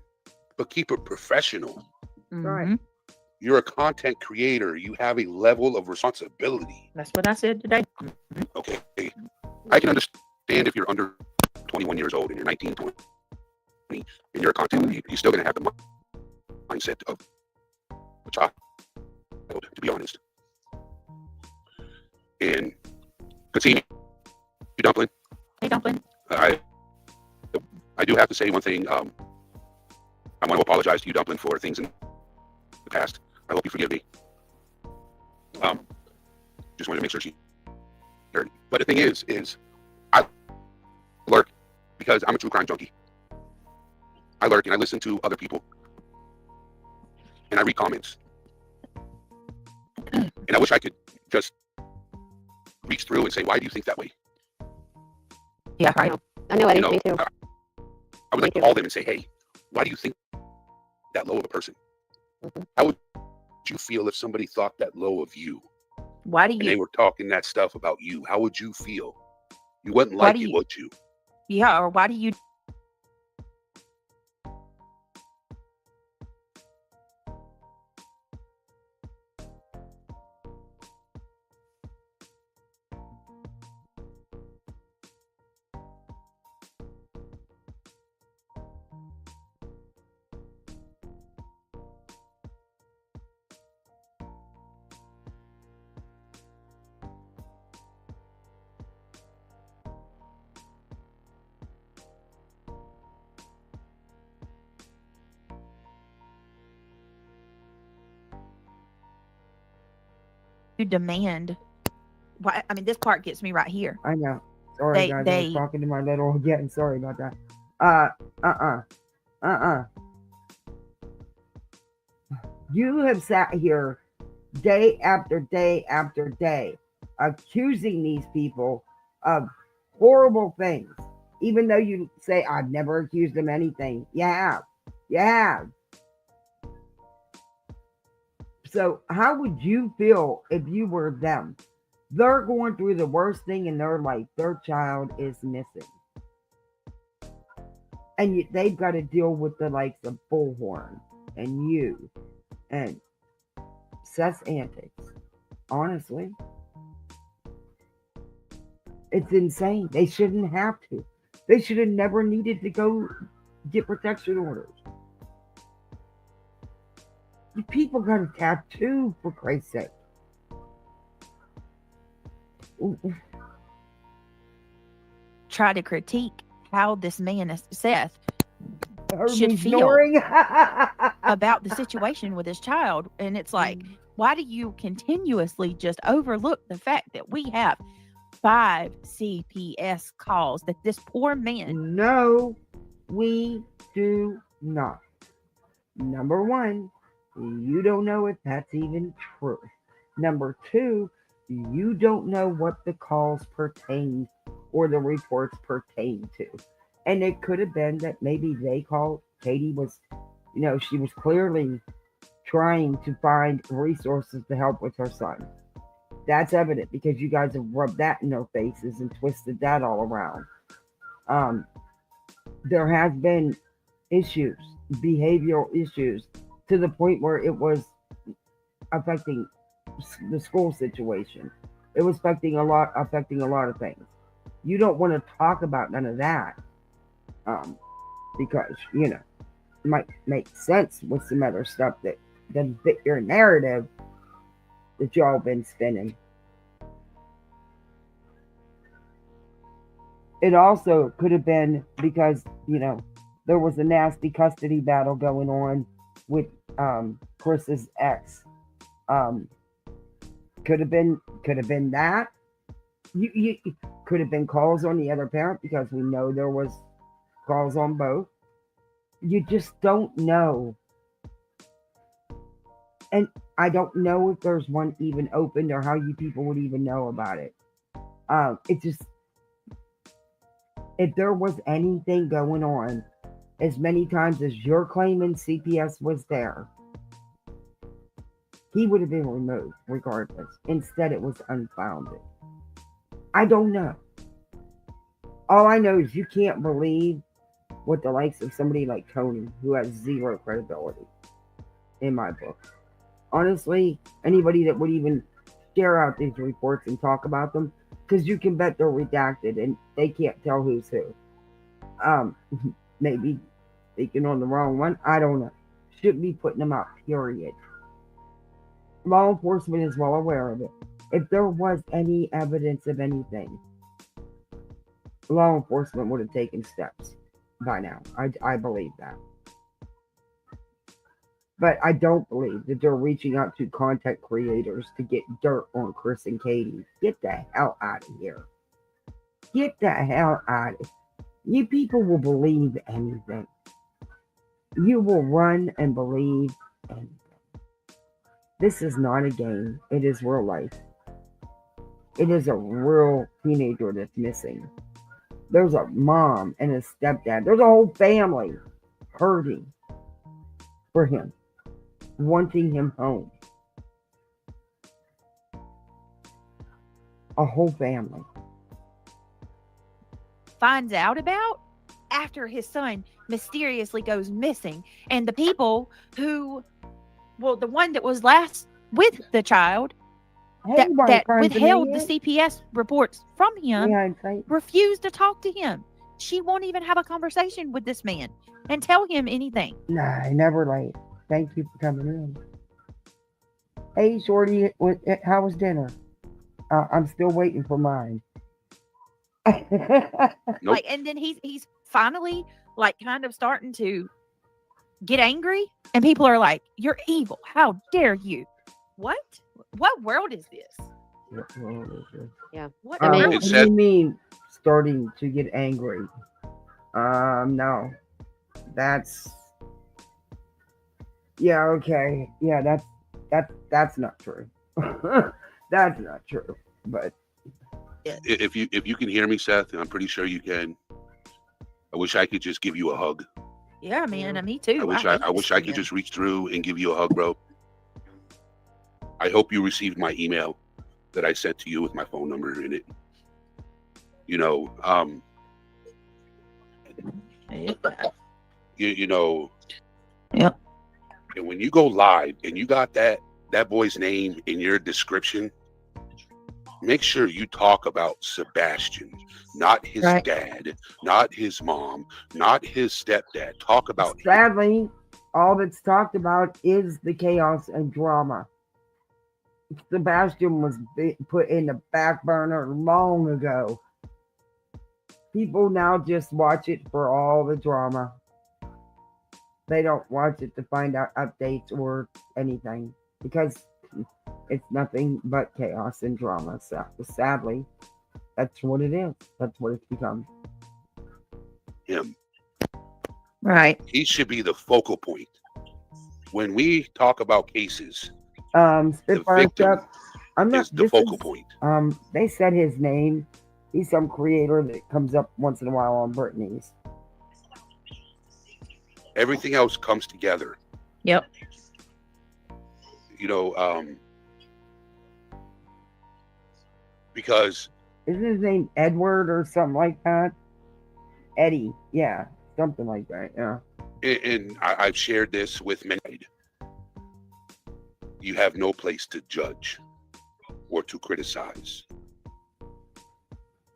but keep it professional. Right. You're a content creator. You have a level of responsibility. That's what I said today. Okay. I can understand if you're under 21 years old and you're 19, 20, and you're a content creator. You're still going to have the mindset of a child, to be honest. And Katsini, you dumpling? Hey, dumpling. I do have to say one thing. I want to apologize to you, Dumpling, for things in the past. I hope you forgive me. Just wanted to make sure she heard. But the thing is I lurk because I'm a true crime junkie. I lurk and I listen to other people. And I read comments. And I wish I could just reach through and say, why do you think that way? Yeah, right. I know, Eddie, me too. I would like to call them and say, hey, why do you think that low of a person? How would you feel if somebody thought that low of you? Why do you? And they were talking that stuff about you. How would you feel? You wouldn't like it, would you? Yeah, or why do you? demand. Why? I mean, this part gets me right here. I know. Sorry, guys. I was talking to my little again. Sorry about that. You have sat here day after day after day accusing these people of horrible things, even though you say, I've never accused them of anything. You have. You have. So how would you feel if you were them? They're going through the worst thing in their life. Their child is missing. And they've got to deal with the likes of Bullhorn and you and Seth's antics. Honestly, it's insane. They shouldn't have to. They should have never needed to go get protection orders. You people got a tattoo, for Christ's sake. Try to critique how this man, Seth, should ignoring. feel about the situation with his child. And it's like, why do you continuously just overlook the fact that we have 5 CPS calls that this poor man... No, we do not. Number one, you don't know if that's even true. Number two, you don't know what the calls pertain or the reports pertain to. And it could have been that maybe they called, Katie was, she was clearly trying to find resources to help with her son. That's evident because you guys have rubbed that in their faces and twisted that all around. There has been issues, behavioral issues, to the point where it was affecting the school situation. It was affecting a lot of things. You don't want to talk about none of that, because it might make sense with some other stuff that doesn't fit your narrative that y'all been spinning. It also could have been because there was a nasty custody battle going on with Chris's ex. Could have been that. You could have been calls on the other parent because we know there was calls on both. You just don't know. And I don't know if there's one even opened or how you people would even know about it. It just, if there was anything going on, as many times as you're claiming CPS was there, he would have been removed regardless. Instead, it was unfounded. I don't know. All I know is you can't believe what the likes of somebody like Tony, who has zero credibility, in my book. Honestly, anybody that would even share out these reports and talk about them, because you can bet they're redacted and they can't tell who's who. Maybe speaking on the wrong one. I don't know. Shouldn't be putting them out, period. Law enforcement is well aware of it. If there was any evidence of anything, law enforcement would have taken steps by now. I believe that. But I don't believe that they're reaching out to content creators to get dirt on Chris and Katie. Get the hell out of here. Get the hell out of here. You people will believe anything. You will run and believe anything. This is not a game. It is real life. It is a real teenager that's missing. There's a mom and a stepdad. There's a whole family hurting for him, wanting him home. A whole family. Finds out about after his son mysteriously goes missing. And the people who, the one that was last with the child, that withheld the CPS reports from him, refused to talk to him. She won't even have a conversation with this man and tell him anything. Nah, never late. Thank you for coming in. Hey, Shorty, how was dinner? I'm still waiting for mine. Like, and then he's finally kind of starting to get angry, and people are like, "You're evil! How dare you?" What? What world is this? Yeah. What I mean, what do you mean starting to get angry? No. That's yeah, okay. Yeah, that's not true. That's not true. But If you can hear me, Seth, and I'm pretty sure you can, I wish I could just give you a hug. Yeah, man, me too. I wish I could just reach through and give you a hug, bro. I hope you received my email that I sent to you with my phone number in it. You know, you know. Yep. And when you go live and you got that boy's name in your description, make sure you talk about Sebastian, not his dad, not his mom, not his stepdad. Talk about him. Sadly, all that's talked about is the chaos and drama. Sebastian was put in the back burner long ago. People now just watch it for all the drama. They don't watch it to find out updates or anything because it's nothing but chaos and drama. So, sadly, that's what it is. That's what it's become. Him. Right. He should be the focal point. When we talk about cases, Spitfire stuff. I'm not is the focal point. They said his name. He's some creator that comes up once in a while on Britney's. Everything else comes together. Yep. You know, because isn't his name Edward or something like that? Eddie, yeah, something like that, yeah. And I've shared this with many. You have no place to judge or to criticize.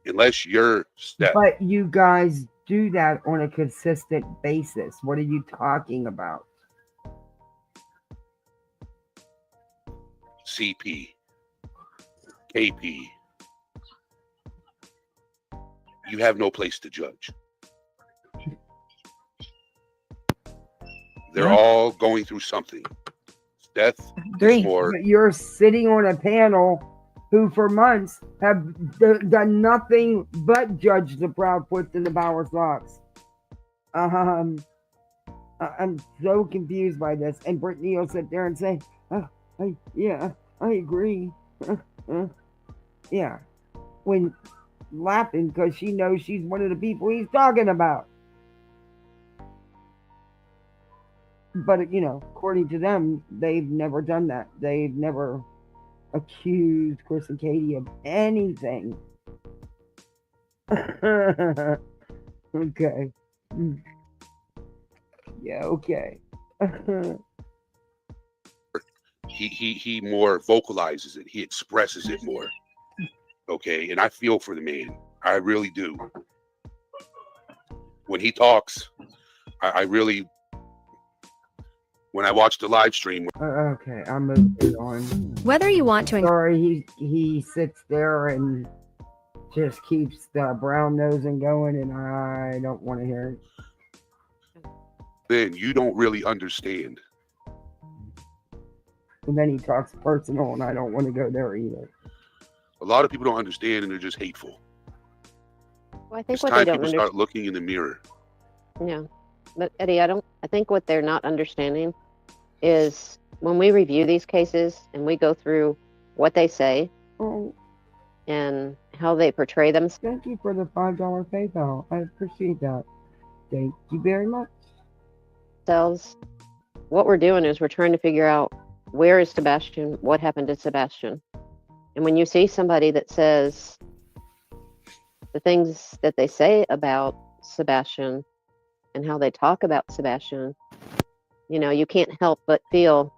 Unless you're But you guys do that on a consistent basis. What are you talking about? CP, KP. You have no place to judge. They're all going through something. Death is more. But you're sitting on a panel who for months have done nothing but judge the Proudfoots and the Bowers Locks. I'm so confused by this. And Brittany will sit there and say, I agree. Yeah. When laughing because she knows she's one of the people he's talking about. But, you know, according to them, they've never done that. They've never accused Chris and Katie of anything. Okay. Yeah, okay. He more vocalizes it. He expresses it more. Okay, and I feel for the man. I really do. When he talks, I really. When I watch the live stream. Okay, I'm moving on. Whether you want to. Sorry, he sits there and just keeps the brown nosing going, and I don't want to hear it. Then you don't really understand. And then he talks personal, and I don't want to go there either. A lot of people don't understand, and they're just hateful. Well, I think it's what time they don't people start looking in the mirror. Yeah, but Eddie, I think what they're not understanding is when we review these cases and we go through what they say and how they portray them. Thank you for the $5 PayPal. I appreciate that. Thank you very much. What we're doing is we're trying to figure out where is Sebastian, what happened to Sebastian. And when you see somebody that says the things that they say about Sebastian and how they talk about Sebastian, you know, you can't help but feel,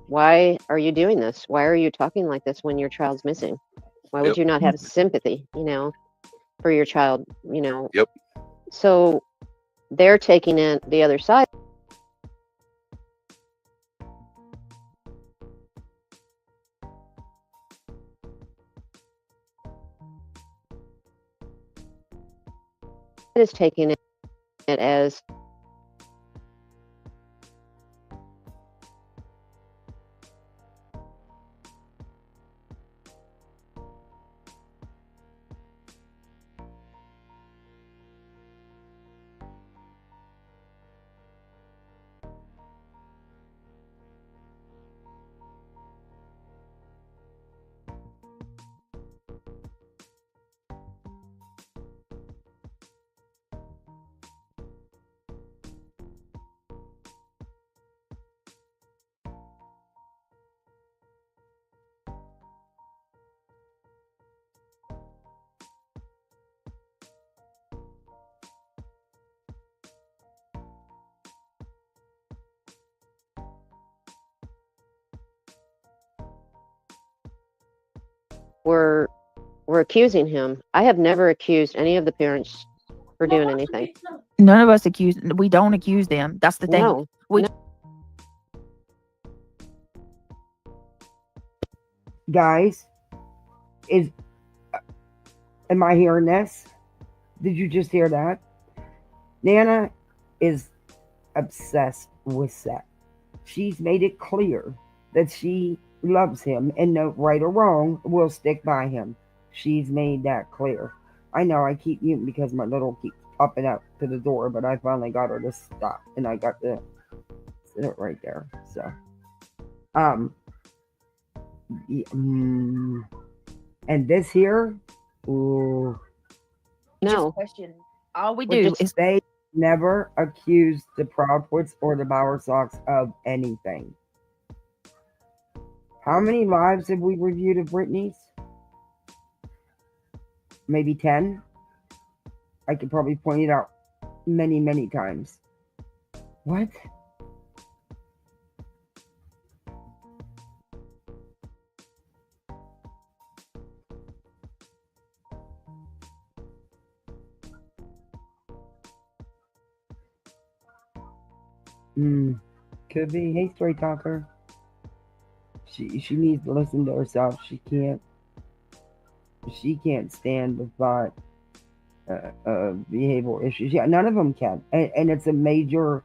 why are you doing this? Why are you talking like this when your child's missing? Why would you not have sympathy, you know, for your child, you know? Yep. So they're taking it the other side. Is taking it as were accusing him. I have never accused any of the parents for doing anything. None of us accuse. We don't accuse them. That's the thing. No. We Guys, am I hearing this? Did you just hear that? Nana is obsessed with Seth. She's made it clear that she loves him and no right or wrong will stick by him. She's made that clear. I know I keep muting because my little keeps popping up to the door, but I finally got her to stop and I got to sit it right there. So, and this here, ooh, No. question. All we do do is they never accuse the Proudfoots or the Bowerstocks of anything. How many lives have we reviewed of Britney's? Maybe 10. I could probably point it out many, many times. What? Could be. Hey, Story Talker. She needs to listen to herself. She can't stand the thought of behavioral issues. Yeah, none of them can, and it's a major,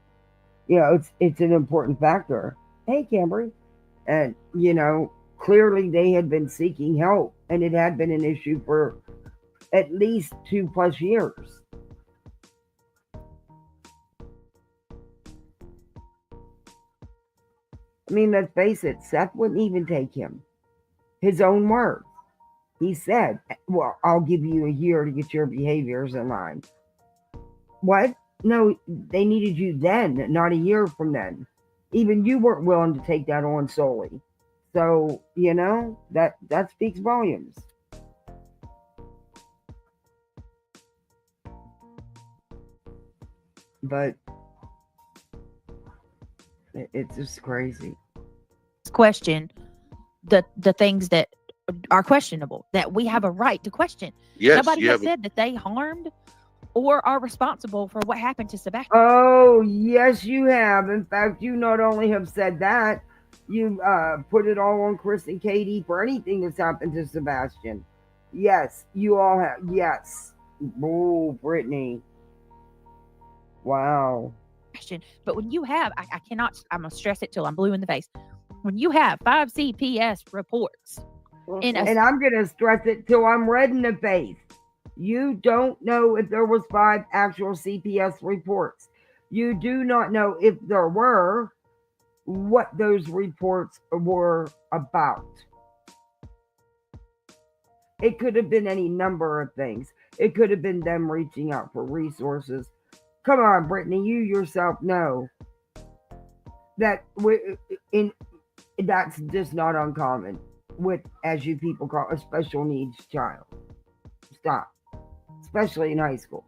it's an important factor. Hey, Cambry, and clearly they had been seeking help, and it had been an issue for at least 2+ years. I mean, let's face it, Seth wouldn't even take him. His own words. He said, well, I'll give you a year to get your behaviors in line. What? No, they needed you then, not a year from then. Even you weren't willing to take that on solely. So, that speaks volumes. But it's just crazy. Question the things that are questionable, that we have a right to question. Yes, nobody has said that they harmed or are responsible for what happened to Sebastian. Oh, yes, you have. In fact, you not only have said that, you put it all on Chris and Katie for anything that's happened to Sebastian. Yes, you all have. Yes. Oh, Brittany. Wow. But when you have, I cannot, I'm going to stress it till I'm blue in the face. When you have 5 CPS reports, and I'm going to stress it till I'm red in the face. You don't know if there was 5 actual CPS reports. You do not know if there were, what those reports were about. It could have been any number of things. It could have been them reaching out for resources. Come on, Brittany, you yourself know that that's just not uncommon with, as you people call, a special needs child. Stop. Especially in high school.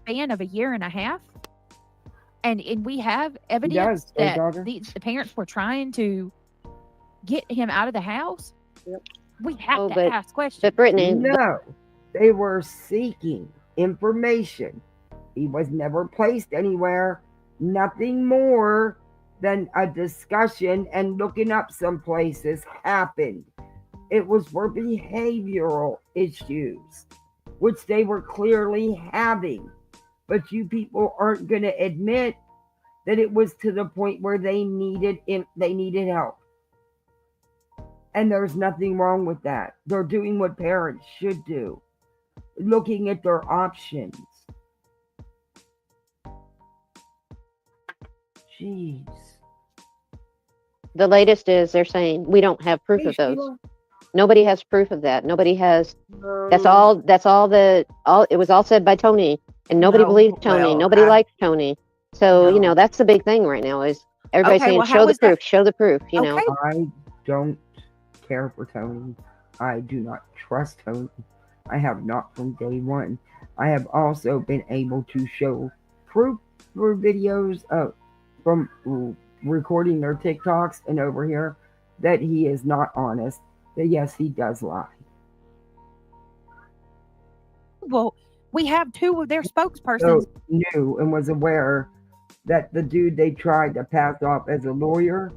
Span of a year and a half, and we have evidence that the parents were trying to get him out of the house. Yep. We have to ask questions. But Brittany, no, they were seeking information. He was never placed anywhere. Nothing more than a discussion and looking up some places happened. It was for behavioral issues, which they were clearly having. But you people aren't going to admit that it was to the point where they needed help. And there's nothing wrong with that. They're doing what parents should do, looking at their options. Jeez. The latest is they're saying we don't have proof of those. Nobody has proof of that. Nobody has. That's all. It was all said by Tony, and nobody believed Tony. Nobody liked Tony. So that's the big thing right now is everybody saying show the proof, show the proof. I don't care for Tony. I do not trust Tony. I have not from day one. I have also been able to show proof for videos from recording their TikToks and over here that he is not honest. That yes, he does lie. Well, we have two of their So spokespersons. knew and was aware that the dude they tried to pass off as a lawyer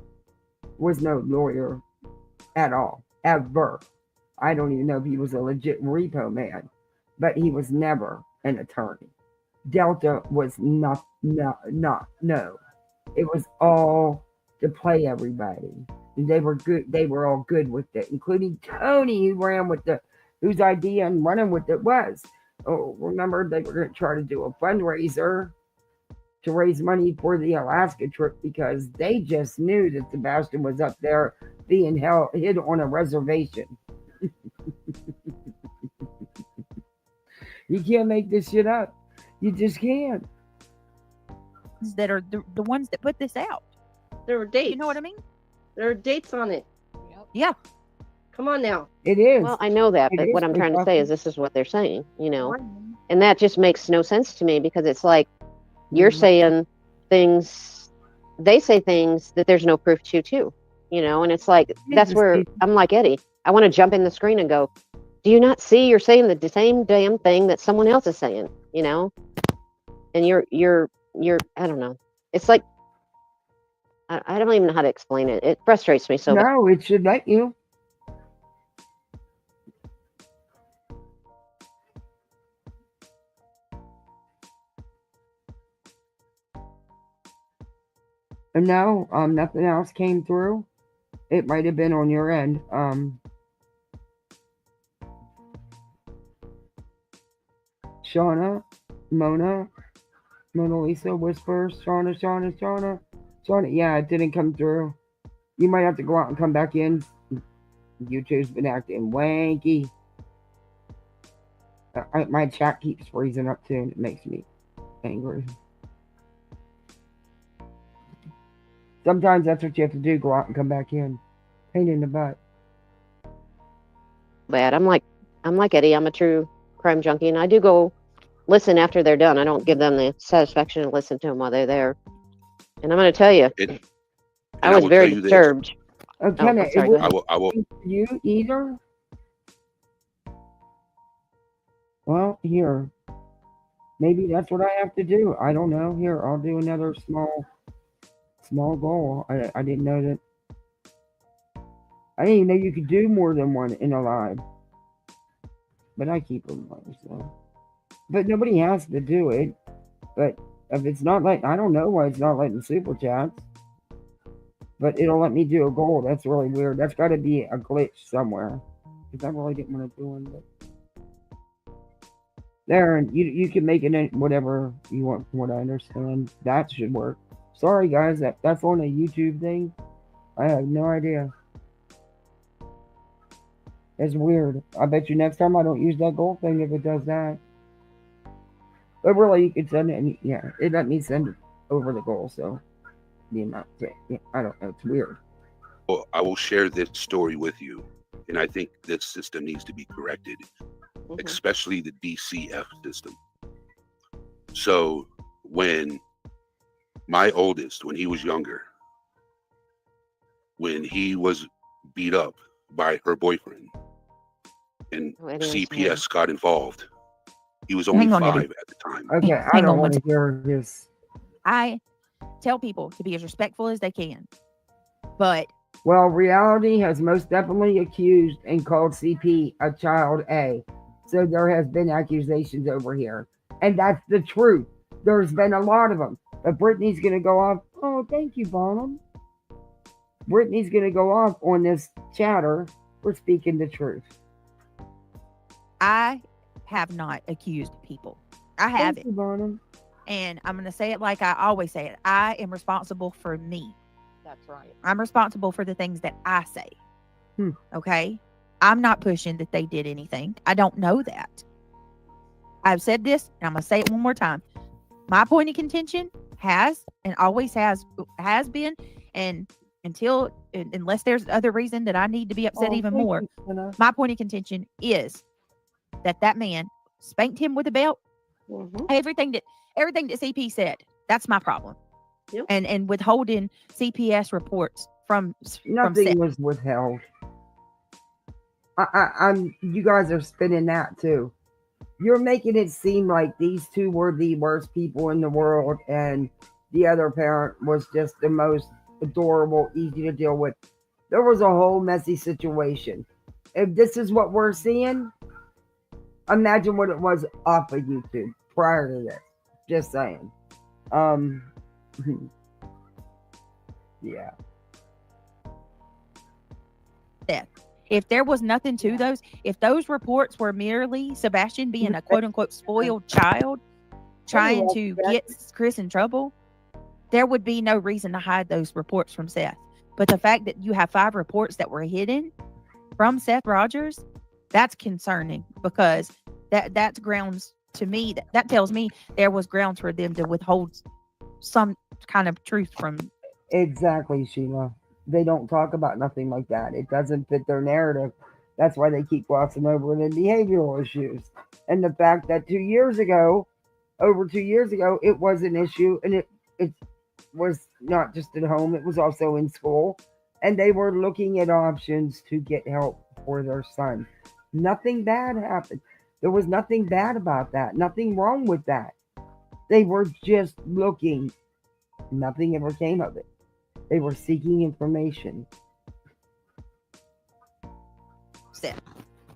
was no lawyer at all, ever. I don't even know if he was a legit repo man, but he was never an attorney. Delta was no. It was all to play everybody. And they were good. They were all good with it, including Tony, who ran with whose idea and running with it was. Oh, remember they were going to try to do a fundraiser to raise money for the Alaska trip because they just knew that Sebastian was up there being hid on a reservation. You can't make this shit up. You just can't. That are the ones that put this out. There were dates. You know what I mean? There are dates on it. Yeah. Come on now. It is. Well, I know that, but what I'm trying to say is this is what they're saying, you know, and that just makes no sense to me because it's like you're saying things, they say things that there's no proof to, too, you know, and it's like that's where I'm like Eddie. I want to jump in the screen and go, do you not see you're saying the same damn thing that someone else is saying, you know, and you're I don't know. It's like I don't even know how to explain it. It frustrates me so. No, it should let you. And no, nothing else came through. It might have been on your end. Shauna, Mona Lisa whispers, Shauna. Yeah, it didn't come through. You might have to go out and come back in. YouTube's been acting wanky. My chat keeps freezing up too, and it makes me angry. Sometimes that's what you have to do, go out and come back in. Pain in the butt. Bad. I'm like Eddie. I'm a true crime junkie, and I do go listen after they're done. I don't give them the satisfaction to listen to them while they're there. And I'm going to tell you, I was very disturbed. Okay, I will. You either? Well, here. Maybe that's what I have to do. I don't know. Here, I'll do another small goal. I didn't know that. I didn't even know you could do more than one in a live. But I keep them live, so. But nobody has to do it. But if it's not like, I don't know why it's not letting super chats. But it'll let me do a goal. That's really weird. That's got to be a glitch somewhere. Because I really didn't want to do one. But there, and you can make it whatever you want from what I understand. That should work. Sorry, guys. That's on a YouTube thing. I have no idea. It's weird. I bet you next time I don't use that goal thing if it does that. But really, you can send it, and yeah, it let me send it over the goal, so the amount. Yeah, I don't know. It's weird. Well, I will share this story with you, and I think this system needs to be corrected, especially the DCF system. So when my oldest, when he was younger, when he was beat up by her boyfriend, and CPS got involved. He was only 5 at the time. Okay, I don't want to hear this. I tell people to be as respectful as they can. But well, reality has most definitely accused and called CP a child A. So there has been accusations over here. And that's the truth. There's been a lot of them. But Brittany's going to go off. Oh, thank you, Bonham. Brittany's going to go off on this chatter for speaking the truth. I have not accused people. I haven't. And I'm going to say it like I always say it. I am responsible for me. That's right. I'm responsible for the things that I say. Okay? I'm not pushing that they did anything. I don't know that. I've said this, and I'm going to say it one more time. My point of contention has and always has been, and unless there's other reason that I need to be upset even more, my point of contention is that man spanked him with a belt. Everything that CP said, that's my problem. Yep. and withholding CPS reports from Nothing Seth. was withheld. You guys are spinning that too. You're making it seem like these two were the worst people in the world, and the other parent was just the most adorable, easy to deal with. There was a whole messy situation. If this is what we're seeing, imagine what it was off of YouTube prior to this. Just saying. Yeah. Seth. If there was nothing to those, if those reports were merely Sebastian being a quote unquote spoiled child trying to get Chris in trouble, there would be no reason to hide those reports from Seth. But the fact that you have 5 reports that were hidden from Seth Rogers, that's concerning, because that's grounds to me that tells me there was grounds for them to withhold some kind of truth from. Exactly, Sheila. They don't talk about nothing like that. It doesn't fit their narrative. That's why they keep glossing over the behavioral issues. And the fact that over 2 years ago, it was an issue, and it was not just at home, it was also in school. And they were looking at options to get help for their son. Nothing bad happened. There was nothing bad about that. Nothing wrong with that. They were just looking. Nothing ever came of it. They were seeking information.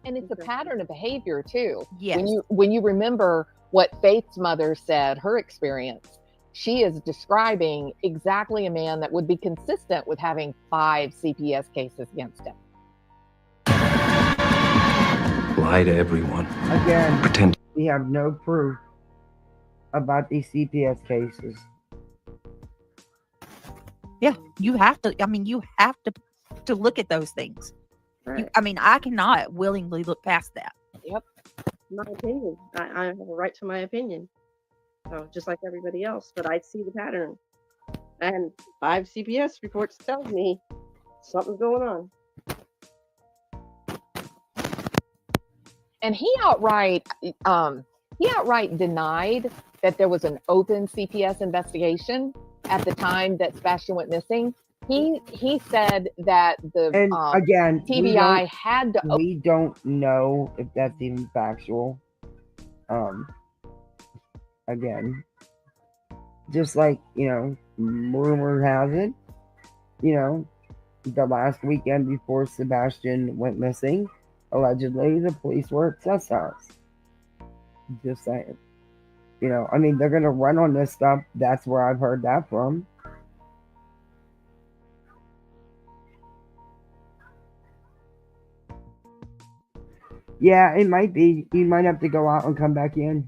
And it's a pattern of behavior too. Yes. When you remember what Faith's mother said, her experience, she is describing exactly a man that would be consistent with having 5 CPS cases against him. Lie to everyone. Again, Pretend. We have no proof about these CPS cases. Yeah, you have to. I mean, you have to look at those things. Right. I cannot willingly look past that. Yep. My opinion. I have a right to my opinion. So just like everybody else, but I see the pattern. And 5 CPS reports tell me something's going on. And he outright denied that there was an open CPS investigation at the time that Sebastian went missing. He said that the again, TBI had to. We don't know if that's even factual. Again, just like rumor has it, the last weekend before Sebastian went missing, allegedly the police were at Seth's house. Just saying. They're gonna run on this stuff. That's where I've heard that from. Yeah, it might be. You might have to go out and come back in.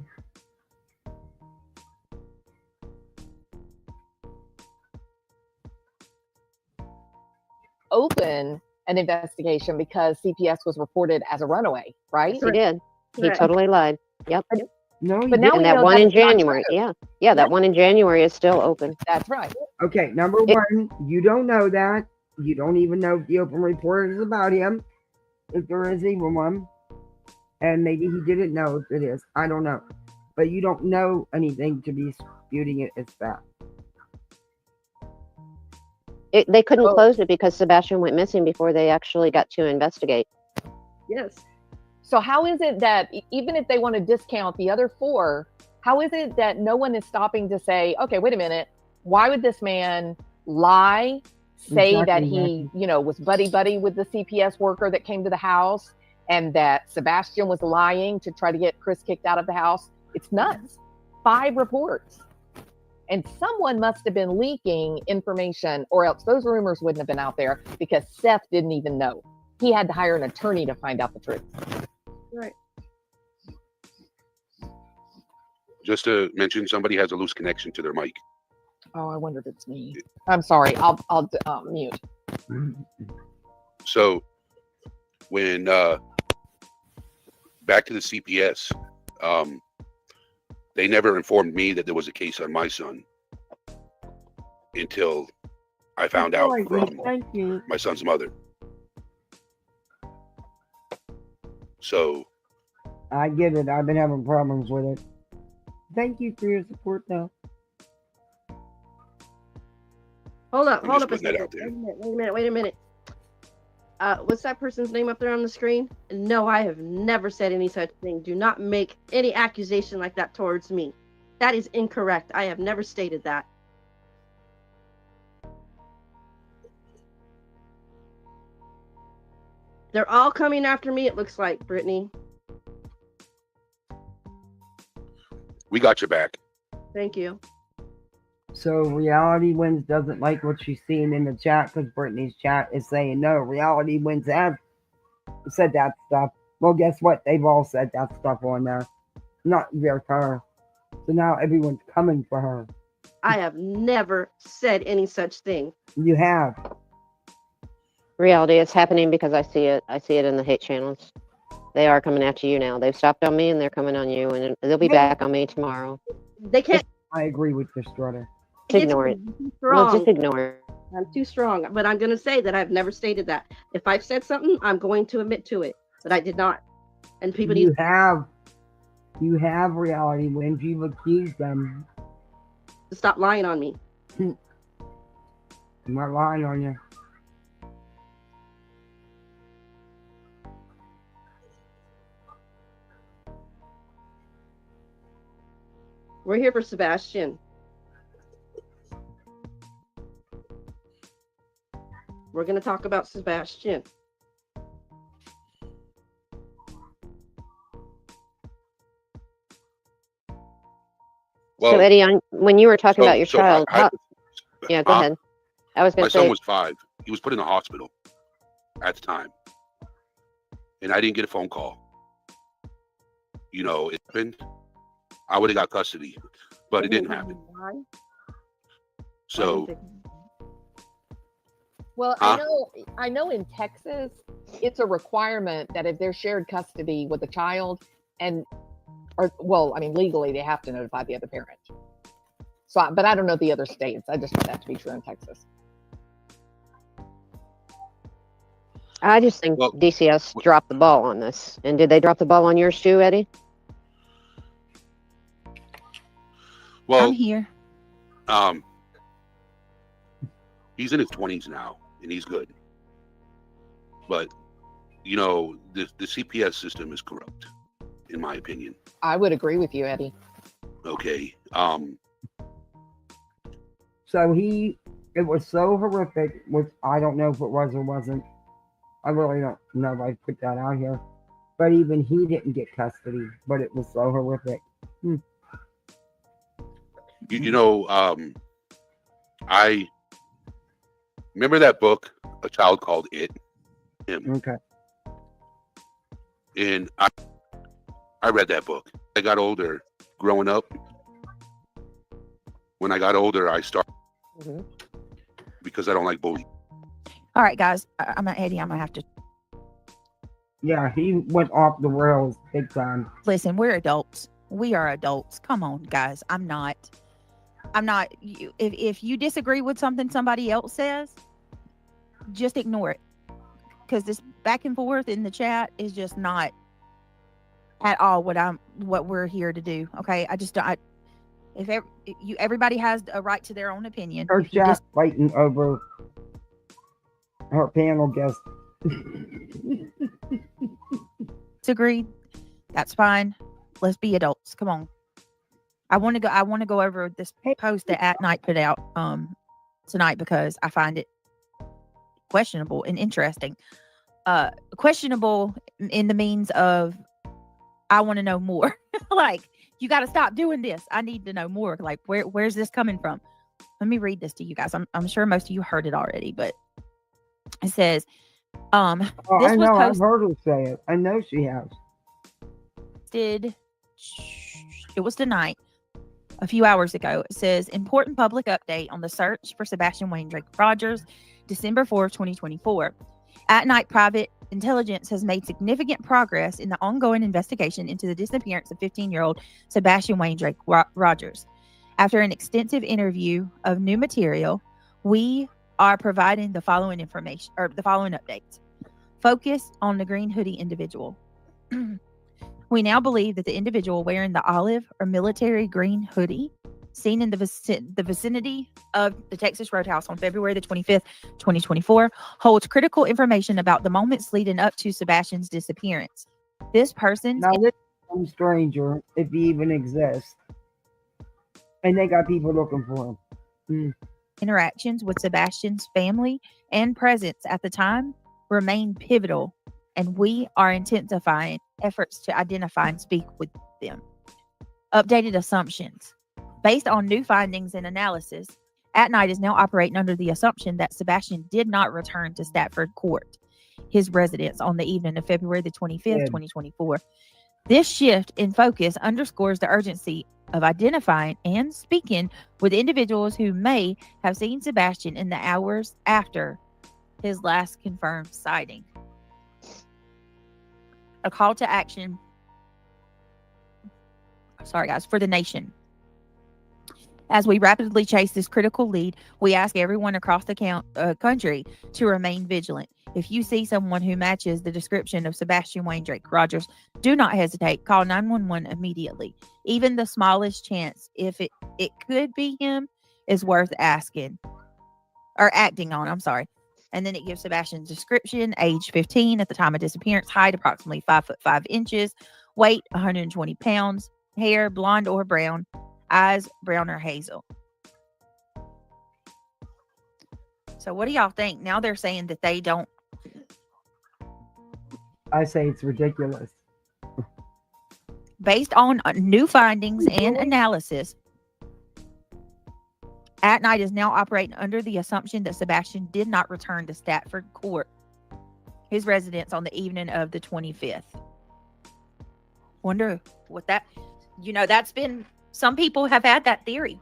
Open an investigation because CPS was reported as a runaway, right? He did. He totally lied. Yep. No, but now and we that know one that's in not January. true. Yeah, that one in January is still open. That's right. Okay, number one, you don't know that. You don't even know if the open report is about him, if there is even one. And maybe he didn't know if it is. I don't know. But you don't know anything to be disputing it as fact. They couldn't close it because Sebastian went missing before they actually got to investigate. Yes. So how is it that even if they want to discount the other 4, how is it that no one is stopping to say, okay, wait a minute, why would this man lie, say that he, was buddy with the CPS worker that came to the house, and that Sebastian was lying to try to get Chris kicked out of the house? It's nuts. 5 reports. And someone must have been leaking information, or else those rumors wouldn't have been out there, because Seth didn't even know. He had to hire an attorney to find out the truth. Right. Just to mention, somebody has a loose connection to their mic. Oh, I wonder if it's me. I'm sorry. I'll mute. So when back to the CPS, they never informed me that there was a case on my son until I found out from my son's mother. So I get it. I've been having problems with it. Thank you for your support, though. Hold up I'm just a putting that second. out there. Wait a minute. What's that person's name up there on the screen? No, I have never said any such thing. Do not make any accusation like that towards me. That is incorrect. I have never stated that. They're all coming after me, it looks like, Brittany. We got your back. Thank you. So Reality Wins doesn't like what she's seeing in the chat because Brittany's chat is saying no. Reality Wins has said that stuff. Well, guess what? They've all said that stuff on there. Not just her. So now everyone's coming for her. I have never said any such thing. You have. Reality, it's happening because I see it. I see it in the hate channels. They are coming after you now. They've stopped on me and they're coming on you, and they'll be back on me tomorrow. They can't. I agree with your Strutter. Ignore it. Well, just ignore it. I'm too strong, but I'm going to say that I've never stated that. If I've said something, I'm going to admit to it, but I did not. And people You need have Reality Wins. You've accused them. to stop lying on me. I'm not lying on you. We're here for Sebastian. We're going to talk about Sebastian. Well, So Eddie, when you were talking about your child, go ahead. I was going my to say, son was 5. He was put in the hospital at the time, and I didn't get a phone call. You know, it happened. I would have got custody, but it didn't happen. So, Well, I know in Texas, it's a requirement that if there's shared custody with a child, legally they have to notify the other parent. So, but I don't know the other states. I just know that to be true in Texas. I just think DCS dropped the ball on this. And did they drop the ball on yours too, Eddie? well, I'm here. He's in his 20s now, and he's good. But, you know, the CPS system is corrupt, in my opinion. I would agree with you, Eddie. Okay. So it was so horrific, which I don't know if it was or wasn't. I really don't know if I put that out here. But even he didn't get custody, but it was so horrific. You know, I remember that book, A Child Called It. Him. Okay. And I read that book. I got older, growing up. When I got older, I started because I don't like bullying. All right, guys. Eddie, I'm going to have to. Yeah, he went off the rails big time. Listen, we're adults. We are adults. Come on, guys. I'm not. If you disagree with something somebody else says, just ignore it. Because this back and forth in the chat is just not at all what we're here to do. Okay, everybody has a right to their own opinion. Her chat fighting over her panel guest. Disagreed. That's fine. Let's be adults. Come on. I want to go over this post that At Night put out tonight because I find it questionable and interesting. Questionable in the means of I want to know more. Like, you got to stop doing this. I need to know more. Like, where's this coming from? Let me read this to you guys. I'm sure most of you heard it already, but it says, this I know. I've heard her say it. I know she has. It was tonight, a few hours ago. It says, important public update on the search for Sebastian Rogers, Rogers, December 4th, 2024. At Night Private Intelligence has made significant progress in the ongoing investigation into the disappearance of 15-year-old Sebastian Rogers. After an extensive interview of new material, we are providing the following information or the following updates. Focus on the green hoodie individual. We now believe that the individual wearing the olive or military green hoodie seen in the vicinity of the Texas Roadhouse on February the 25th, 2024, holds critical information about the moments leading up to Sebastian's disappearance. This person's Now, this is some stranger, if he even exists, and they got people looking for him. interactions with Sebastian's family and presence at the time remain pivotal, and we are intensifying efforts to identify and speak with them. Updated assumptions. Based on new findings and analysis, At Night is now operating under the assumption that Sebastian did not return to Stafford Court, his residence, on the evening of February the 25th, 2024. This shift in focus underscores the urgency of identifying and speaking with individuals who may have seen Sebastian in the hours after his last confirmed sighting. A call to action, for the nation. As we rapidly chase this critical lead, we ask everyone across the country to remain vigilant. If you see someone who matches the description of Sebastian Wayne Drake Rogers, do not hesitate. Call 911 immediately. Even the smallest chance, if it could be him, is worth acting on. And then it gives Sebastian's description: age 15 at the time of disappearance, height approximately 5'5", weight 120 pounds, hair blonde or brown, eyes brown or hazel. So what do y'all think? Now they're saying that they don't. I say it's ridiculous. Based on new findings and analysis, At Night is now operating under the assumption that Sebastian did not return to Stafford Court, his residence, on the evening of the 25th. Wonder what that, that's been, some people have had that theory.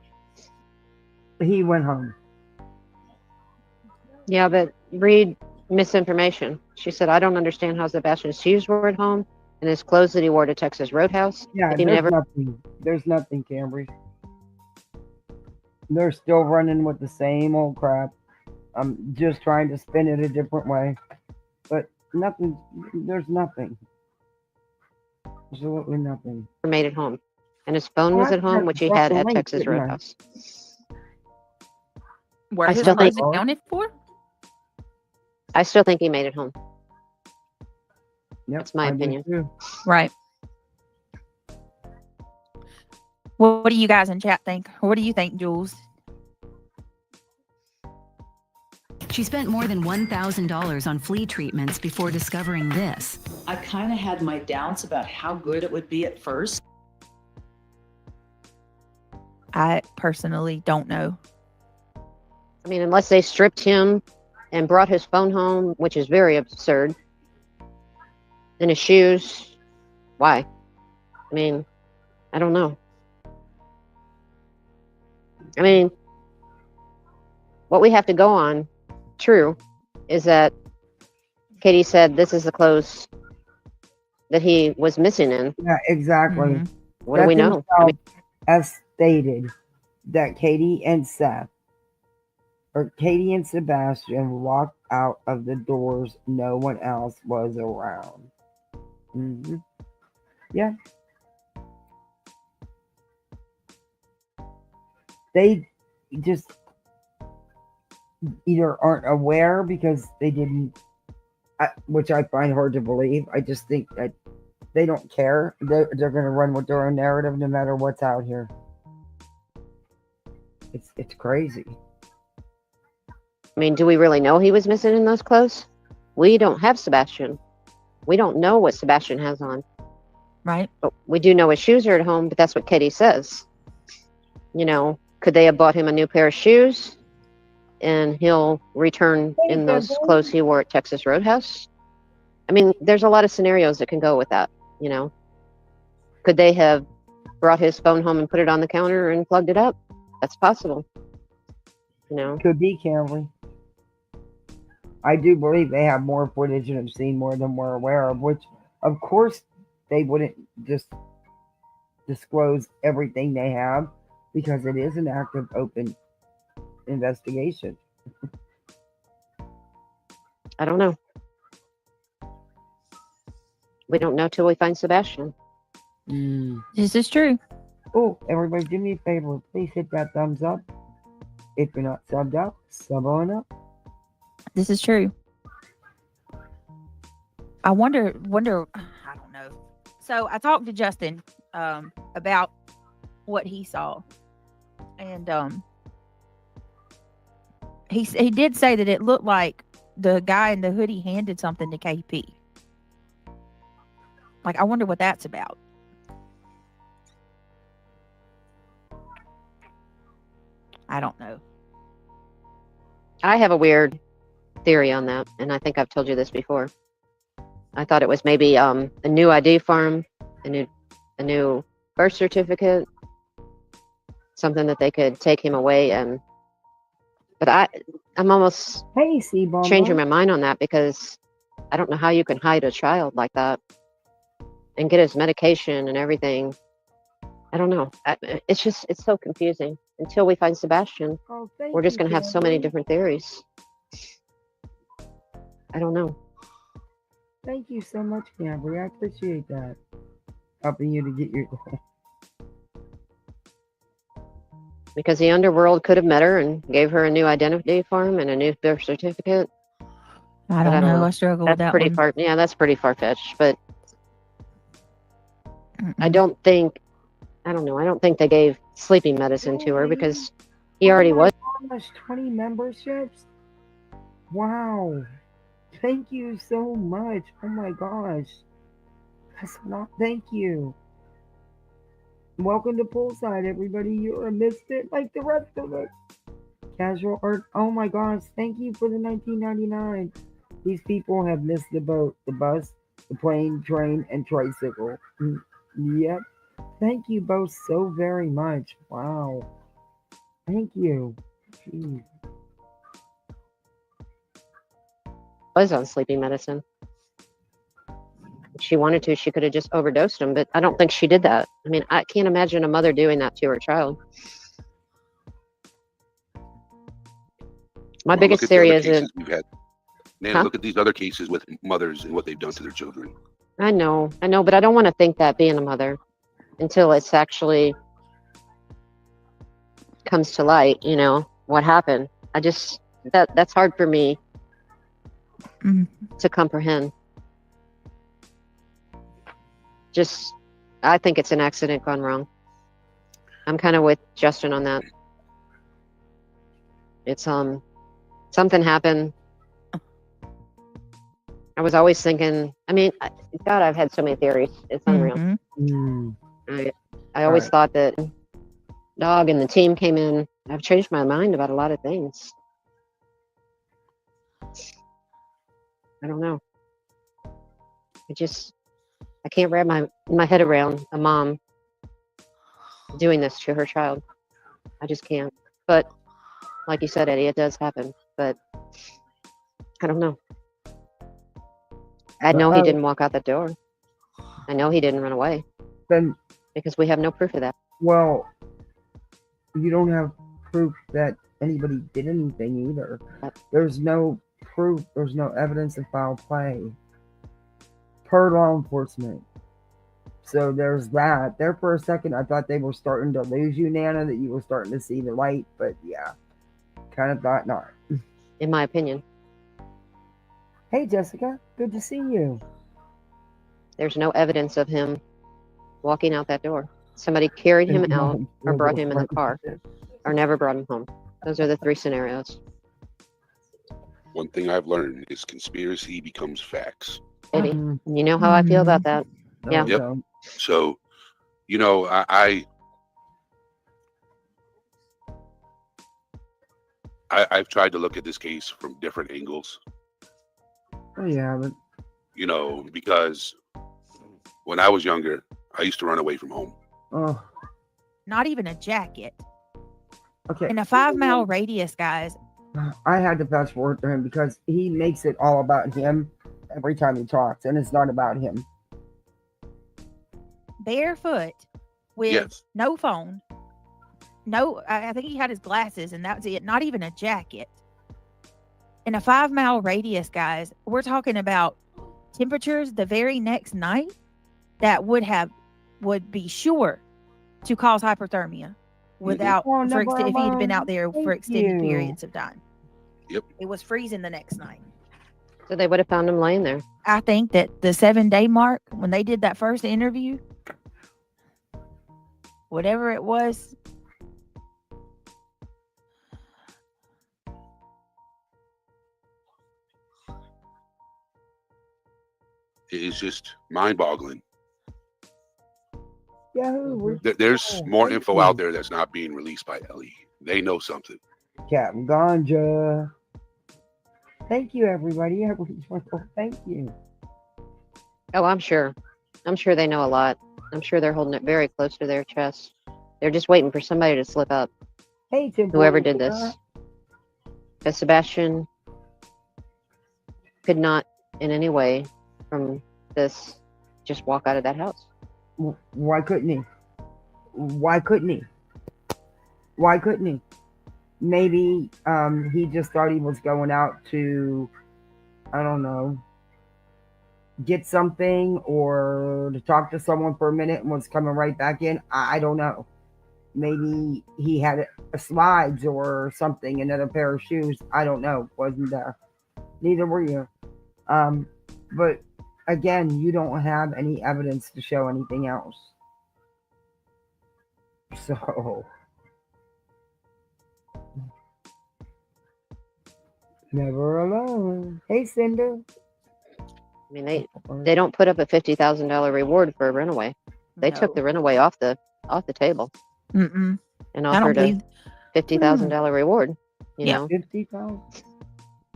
He went home. Yeah, but read misinformation. She said, I don't understand how Sebastian's shoes were at home and his clothes that he wore to Texas Roadhouse. Yeah, there's nothing, Cambry. They're still running with the same old crap. I'm just trying to spin it a different way. But nothing, there's nothing. Absolutely nothing. Made at home. And his phone was at home, which he had at Texas Roadhouse. Where his phone accounted for? I still think he made it home. Yep, that's my opinion. Right. What do you guys in chat think? What do you think, Jules? She spent more than $1,000 on flea treatments before discovering this. I kind of had my doubts about how good it would be at first. I personally don't know. I mean, unless they stripped him and brought his phone home, which is very absurd. And his shoes, why? I mean, I don't know. I mean, what we have to go on, true, is that Katie said this is the clothes that he was missing in. Yeah, exactly. Mm-hmm. What do we know? As stated, that Katie and Sebastian walked out of the doors. No one else was around. Mm-hmm. Yeah. They just either aren't aware because they didn't, which I find hard to believe. I just think that they don't care. They're going to run with their own narrative no matter what's out here. It's crazy. I mean, do we really know he was missing in those clothes? We don't have Sebastian. We don't know what Sebastian has on. Right. But we do know his shoes are at home, but that's what Katie says. Could they have bought him a new pair of shoes and he'll return in those clothes he wore at Texas Roadhouse? I mean, there's a lot of scenarios that can go with that, Could they have brought his phone home and put it on the counter and plugged it up? That's possible. Could be, Cameron. I do believe they have more footage and have seen more than we're aware of, which, of course, they wouldn't just disclose everything they have because it is an active, open investigation. I don't know. We don't know till we find Sebastian. This is true. Oh, everybody, do me a favor. Please hit that thumbs up. If you're not subbed up, sub on up. This is true. I wonder. I don't know. So I talked to Justin about what he saw, and he did say that it looked like the guy in the hoodie handed something to KP. Like, I wonder what that's about. I don't know. I have a weird theory on that, and I think I've told you this before. I thought it was maybe a new ID form, a new birth certificate, something that they could take him away. But I'm almost changing my mind on that, because I don't know how you can hide a child like that and get his medication and everything. I don't know. It's so confusing. Until we find Sebastian, we're just going to have so many different theories. I don't know. Thank you so much, Cambry. I appreciate that. Helping you to get your... Because the underworld could have met her and gave her a new identity form and a new birth certificate. I don't know. I struggle with that one. Yeah, that's pretty far-fetched. But I don't think they gave sleeping medicine to her, because he already was. Gosh, 20 memberships? Wow. Thank you so much. Oh my gosh. Thank you. Welcome to Poolside, everybody. You're a misfit like the rest of us. Casual art. Oh my gosh. Thank you for the $19.99. These people have missed the boat, the bus, the plane, train, and tricycle. Yep. Thank you both so very much. Wow. Thank you. Jeez. Was on sleeping medicine. If she wanted to, she could have just overdosed him, but I don't think she did that. I mean, I can't imagine a mother doing that to her child. My biggest theory is that we've had. Nana, look at these other cases with mothers and what they've done to their children. I know, but I don't want to think that being a mother until it's actually comes to light, what happened. That's hard for me to comprehend. I think it's an accident gone wrong. I'm kind of with Justin on that. It's something happened. I was always thinking, God, I've had so many theories. It's unreal. I always thought that dog and the team came in. I've changed my mind about a lot of things. I don't know. I can't wrap my head around a mom doing this to her child. I just can't. But like you said, Eddie, it does happen. But I don't know. I know he didn't walk out the door. I know he didn't run away. Then, because we have no proof of that. Well, you don't have proof that anybody did anything either. There's no proof. There's no evidence of foul play per law enforcement. So there's that. There for a second, I thought they were starting to lose you, Nana, that you were starting to see the light. But yeah, kind of thought not. In my opinion. Hey, Jessica. Good to see you. There's no evidence of him walking out that door. Somebody carried him out or brought him in the car or never brought him home. Those are the three scenarios. One thing I've learned is conspiracy becomes facts. Eddie, you know how I feel about that. Yeah. Yep. So, I've tried to look at this case from different angles. Oh, yeah, but... because when I was younger, I used to run away from home. Oh. Not even a jacket. Okay. In a 5-mile radius, guys. I had to fast forward to him because he makes it all about him every time he talks, and it's not about him. Barefoot with no phone. No, I think he had his glasses, and that was it. Not even a jacket. In a 5-mile radius, guys, we're talking about temperatures the very next night that would be sure to cause hypothermia without Oh, if he'd been Never out there for Thank extended you. periods of time. Yep. It was freezing the next night. So they would have found him laying there. I think that the 7-day mark, when they did that first interview, whatever it was, It is just mind-boggling. Yahoo! There's more info out there that's not being released by Ellie. They know something. Captain Ganja. Thank you, everybody. Thank you. Oh, I'm sure. I'm sure they know a lot. I'm sure they're holding it very close to their chest. They're just waiting for somebody to slip up. Hey, Tim. Whoever did this. Because Sebastian could not in any way from this just walk out of that house. Why couldn't he? Why couldn't he? Why couldn't he? Maybe he just thought he was going out to, I don't know, get something or to talk to someone for a minute and was coming right back in. I don't know. Maybe he had a slides or something, another pair of shoes. I don't know. Wasn't there. Neither were you. But again, you don't have any evidence to show anything else. So, never alone. Hey, Cinder. I mean, they don't put up a $50,000 reward for a runaway. They took the runaway off the table. Mm-mm. And offered a $50,000 reward. You know, 50,000.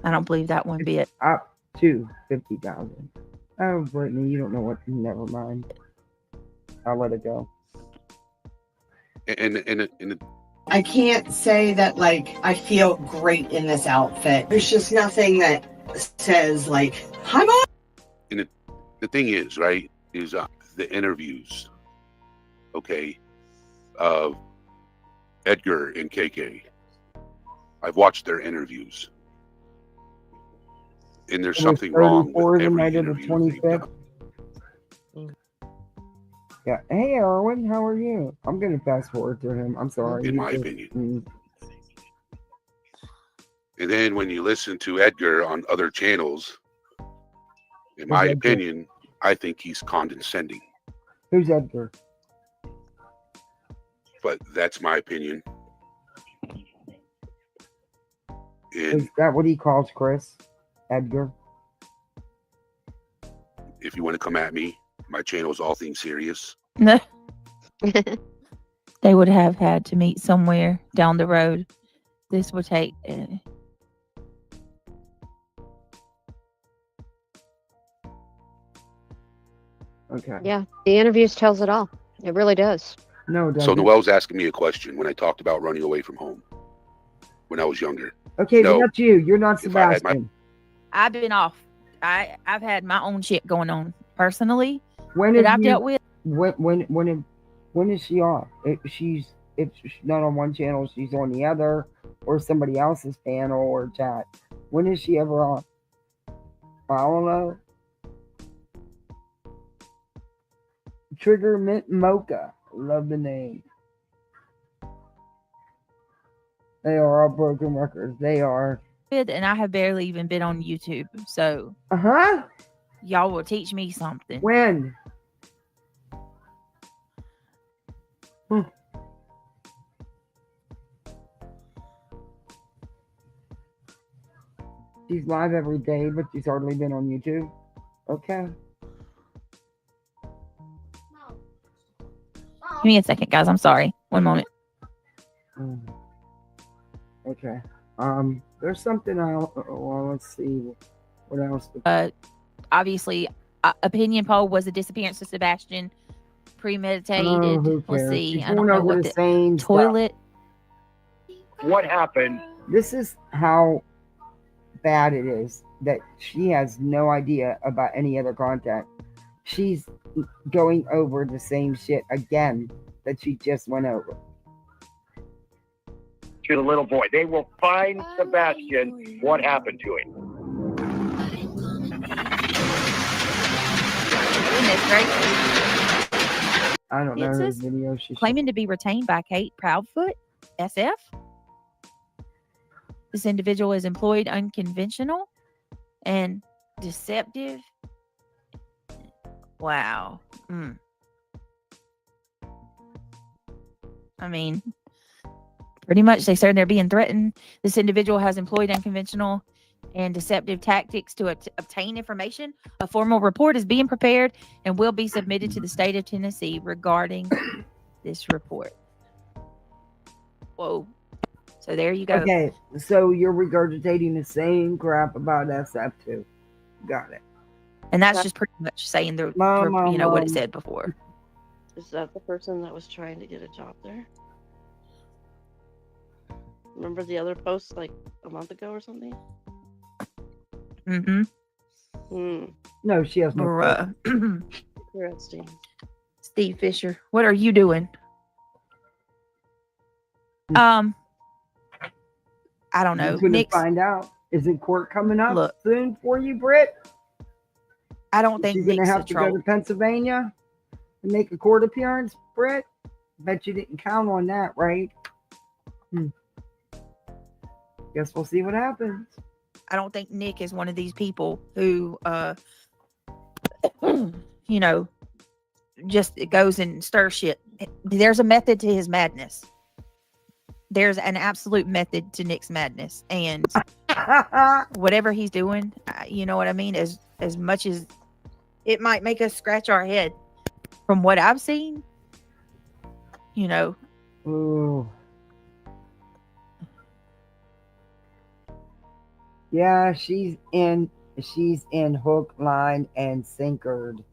I don't believe that one bit. Up to 50,000. Oh, Brittany, you don't know what. Never mind. I'll let it go. And I can't say that like I feel great in this outfit. There's just nothing that says like I'm on. And the thing is, right, is the interviews, okay, of Edgar and KK. I've watched their interviews, and there's something wrong with the every night of the interview they've 25th. done. Yeah. Hey, Erwin, how are you? I'm gonna fast forward to him. I'm sorry. In my opinion. And then when you listen to Edgar on other channels, in my opinion, I think he's condescending. Who's Edgar? But that's my opinion. Is that what he calls Chris? Edgar? If you want to come at me, my channel is all things serious. No. They would have had to meet somewhere down the road. This would take. Okay. Yeah, the interviews tells it all. It really does. No, it So doesn't. Noelle's asking me a question when I talked about running away from home when I was younger. Okay, No. but that's you. You're not If I had Sebastian. I've been off. I've had my own shit going on personally When that have I've you- dealt with. When is she off? If she's not on one channel, she's on the other, or somebody else's panel or chat. When is she ever off? I don't know. Trigger Mint Mocha. Love the name. They are all broken records. They are. And I have barely even been on YouTube. So Uh-huh. y'all will teach me something. When? She's live every day, but she's hardly been on YouTube. Okay. Give me a second, guys. I'm sorry. One moment. Okay. There's something else. Well, let's see. What else? Obviously, opinion poll was a disappearance of Sebastian. Premeditated. Oh, who Let's cares? see. She's I don't going know over what the same stuff. toilet. What happened? This is how bad it is that she has no idea about any other content. She's going over the same shit again that she just went over. To the little boy. They will find Sebastian. What happened to him? I don't know It her says video. She claiming to be retained by Kate Proudfoot, SF. This individual is employed unconventional and deceptive. Wow. I mean, pretty much they said they're being threatened. This individual has employed unconventional and deceptive tactics to obtain information. A formal report is being prepared and will be submitted to the state of Tennessee regarding this report. Whoa. So there you go. Okay, so you're regurgitating the same crap about SF2. Got it. And that's just pretty much saying what it said before. Is that the person that was trying to get a job there? Remember the other post like a month ago or something? No, she has no. Bruh. Interesting. Steve Fisher, what are you doing? I don't know. You're gonna find out. Is it court coming up soon for you, Britt? I don't think you're gonna Nick's have a to troll. go to Pennsylvania and make a court appearance, Britt. Bet you didn't count on that, right? Guess we'll see what happens. I don't think Nick is one of these people who, just goes and stirs shit. There's a method to his madness. There's an absolute method to Nick's madness, and whatever he's doing, you know what I mean. As much as it might make us scratch our head, from what I've seen, Ooh. Yeah, she's in hook, line, and sinkered.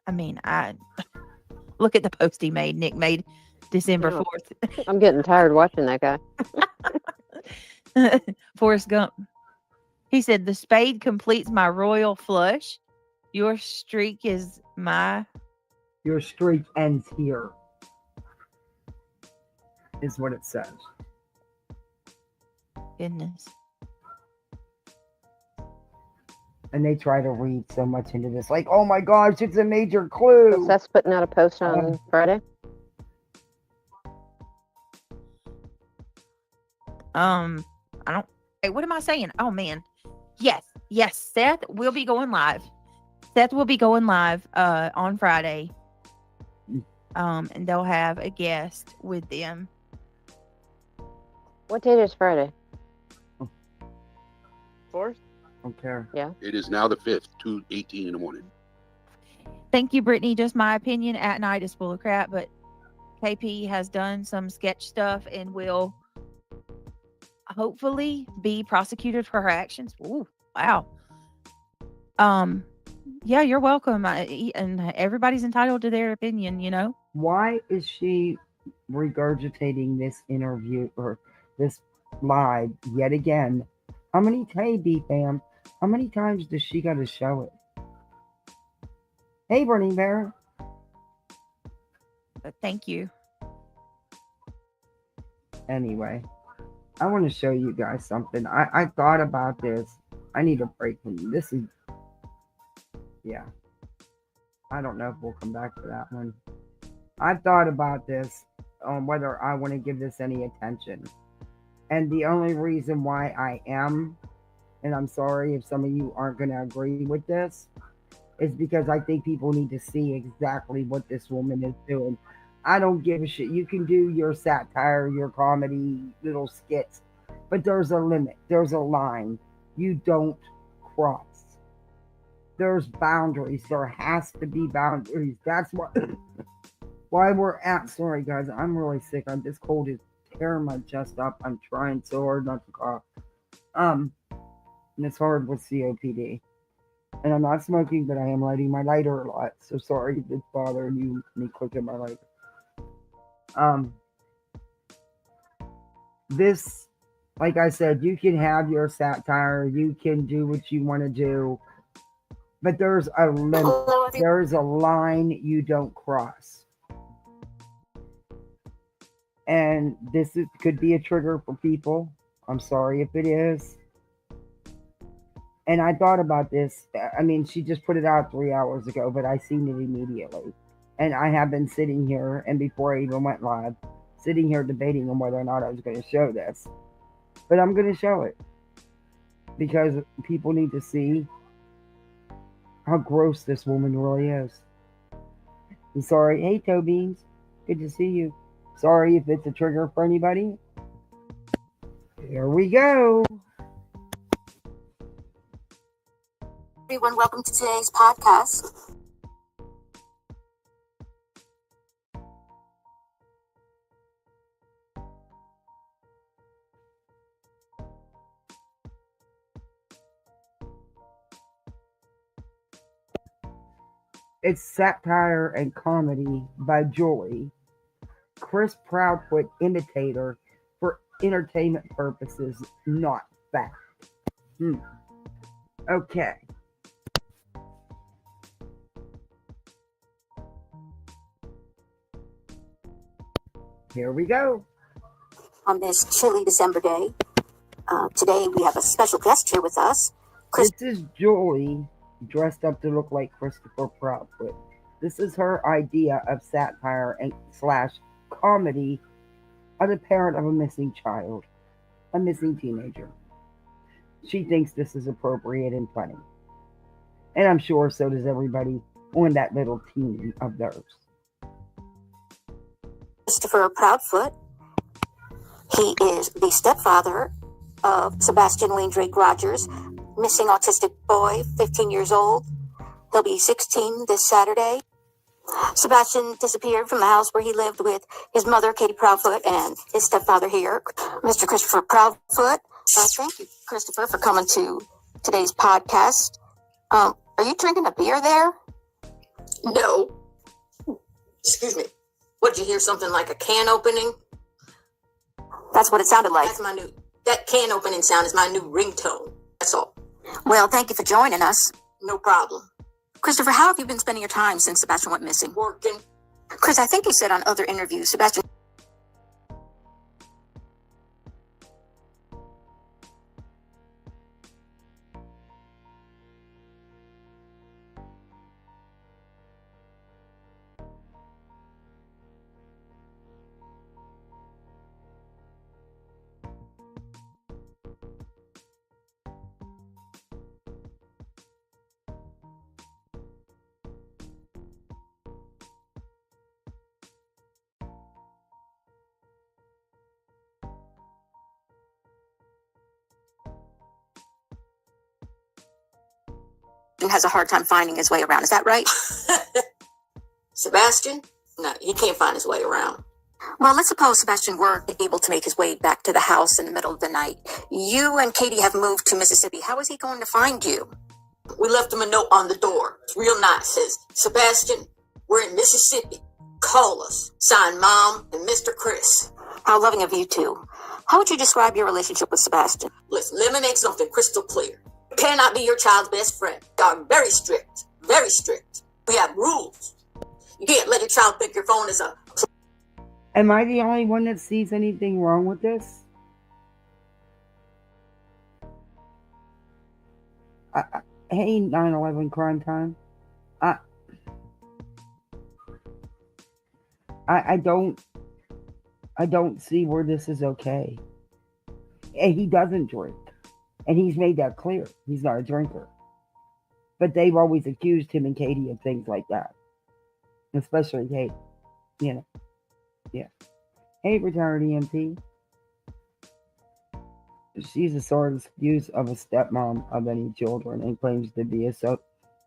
I mean, I look at the post he made. Nick made December 4th. I'm getting tired watching that guy. Forrest Gump. He said, "The spade completes my royal flush. Your streak ends here." Is what it says. Goodness. And they try to read so much into this, like, oh my gosh, it's a major clue. So Seth's putting out a post on Friday. I don't. Hey, what am I saying? Oh man, yes. Seth will be going live. Seth will be going live on Friday. And they'll have a guest with them. What date is Friday? 4th. Okay. Yeah. It is now the 5th, 2:18 in the morning. Thank you, Brittany. Just my opinion. At night is full of crap, but KP has done some sketch stuff and will hopefully be prosecuted for her actions. Ooh, wow. Yeah, you're welcome. And everybody's entitled to their opinion, Why is she regurgitating this interview or this live yet again? How many times does she got to show it? Hey, Bernie Bear. Thank you. Anyway, I want to show you guys something. I thought about this. I need a break from you. This is, yeah. I don't know if we'll come back to that one. I thought about this on whether I want to give this any attention. And the only reason why I am, and I'm sorry if some of you aren't going to agree with this, is because I think people need to see exactly what this woman is doing. I don't give a shit. You can do your satire, your comedy, little skits, but there's a limit. There's a line. You don't cross. There's boundaries. There has to be boundaries. That's why we're at. Sorry, guys. I'm really sick. This cold is tearing my chest up. I'm trying so hard not to cough. And it's hard with COPD. And I'm not smoking, but I am lighting my lighter a lot. So sorry if it's bothering you, me clicking my lighter. This, like I said, you can have your satire. You can do what you want to do. But there's a limit. There's a line you don't cross. And this could be a trigger for people. I'm sorry if it is. And I thought about this. I mean, she just put it out 3 hours ago, but I seen it immediately. And I have been sitting here, and before I even went live, sitting here debating on whether or not I was going to show this. But I'm going to show it. Because people need to see how gross this woman really is. I'm sorry. Hey, Toe Beans. Good to see you. Sorry if it's a trigger for anybody. Here we go. Everyone, welcome to today's podcast. It's satire and comedy by Joy. Chris Proudfoot imitator for entertainment purposes, not fact. Okay. Here we go. On this chilly December day, today we have a special guest here with us. This is Joy dressed up to look like Christopher Proudfoot. This is her idea of satire and / comedy of the parent of a missing child, a missing teenager. She thinks this is appropriate and funny. And I'm sure so does everybody on that little team of theirs. Christopher Proudfoot. He is the stepfather of Sebastian Rogers, missing autistic boy, 15 years old. He'll be 16 this Saturday. Sebastian disappeared from the house where he lived with his mother, Katie Proudfoot, and his stepfather here, Mr. Christopher Proudfoot. Thank you, Christopher, for coming to today's podcast. Are you drinking a beer there? No. Excuse me. What, did you hear something like a can opening? That's what it sounded like. That can opening sound is my new ringtone. That's all. Well, thank you for joining us. No problem. Christopher, how have you been spending your time since Sebastian went missing? Working. Chris, I think you said on other interviews, Sebastian... has a hard time finding his way around. Is that right? Sebastian? No, he can't find his way around. Well, let's suppose Sebastian were able to make his way back to the house in the middle of the night. You and Katie have moved to Mississippi. How is he going to find you? We left him a note on the door. It's real nice. It says, Sebastian, we're in Mississippi. Call us. Signed Mom and Mr. Chris. How loving of you two. How would you describe your relationship with Sebastian? Listen, let me make something crystal clear. You cannot be your child's best friend. We are very strict. Very strict. We have rules. You can't let your child pick your phone as a... Am I the only one that sees anything wrong with this? Hey, 9/11 crime time. I don't see where this is okay. And he doesn't drink. And he's made that clear. He's not a drinker. But they've always accused him and Katie of things like that. Especially Katie. You know. Yeah. Hey, retired EMT. She's a sort of excuse of a stepmom of any children and claims to be an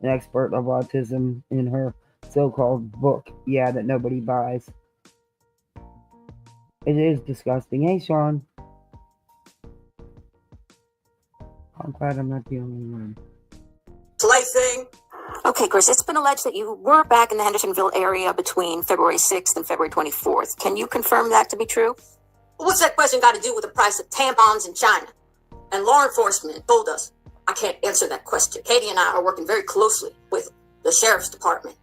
expert of autism in her so-called book. Yeah, that nobody buys. It is disgusting. Hey, Sean. I'm glad I'm not the only one. Plaything. Okay, Chris, it's been alleged that you were back in the Hendersonville area between February 6th and February 24th. Can you confirm that to be true? What's that question got to do with the price of tampons in China? And law enforcement told us I can't answer that question. Katie and I are working very closely with the sheriff's department.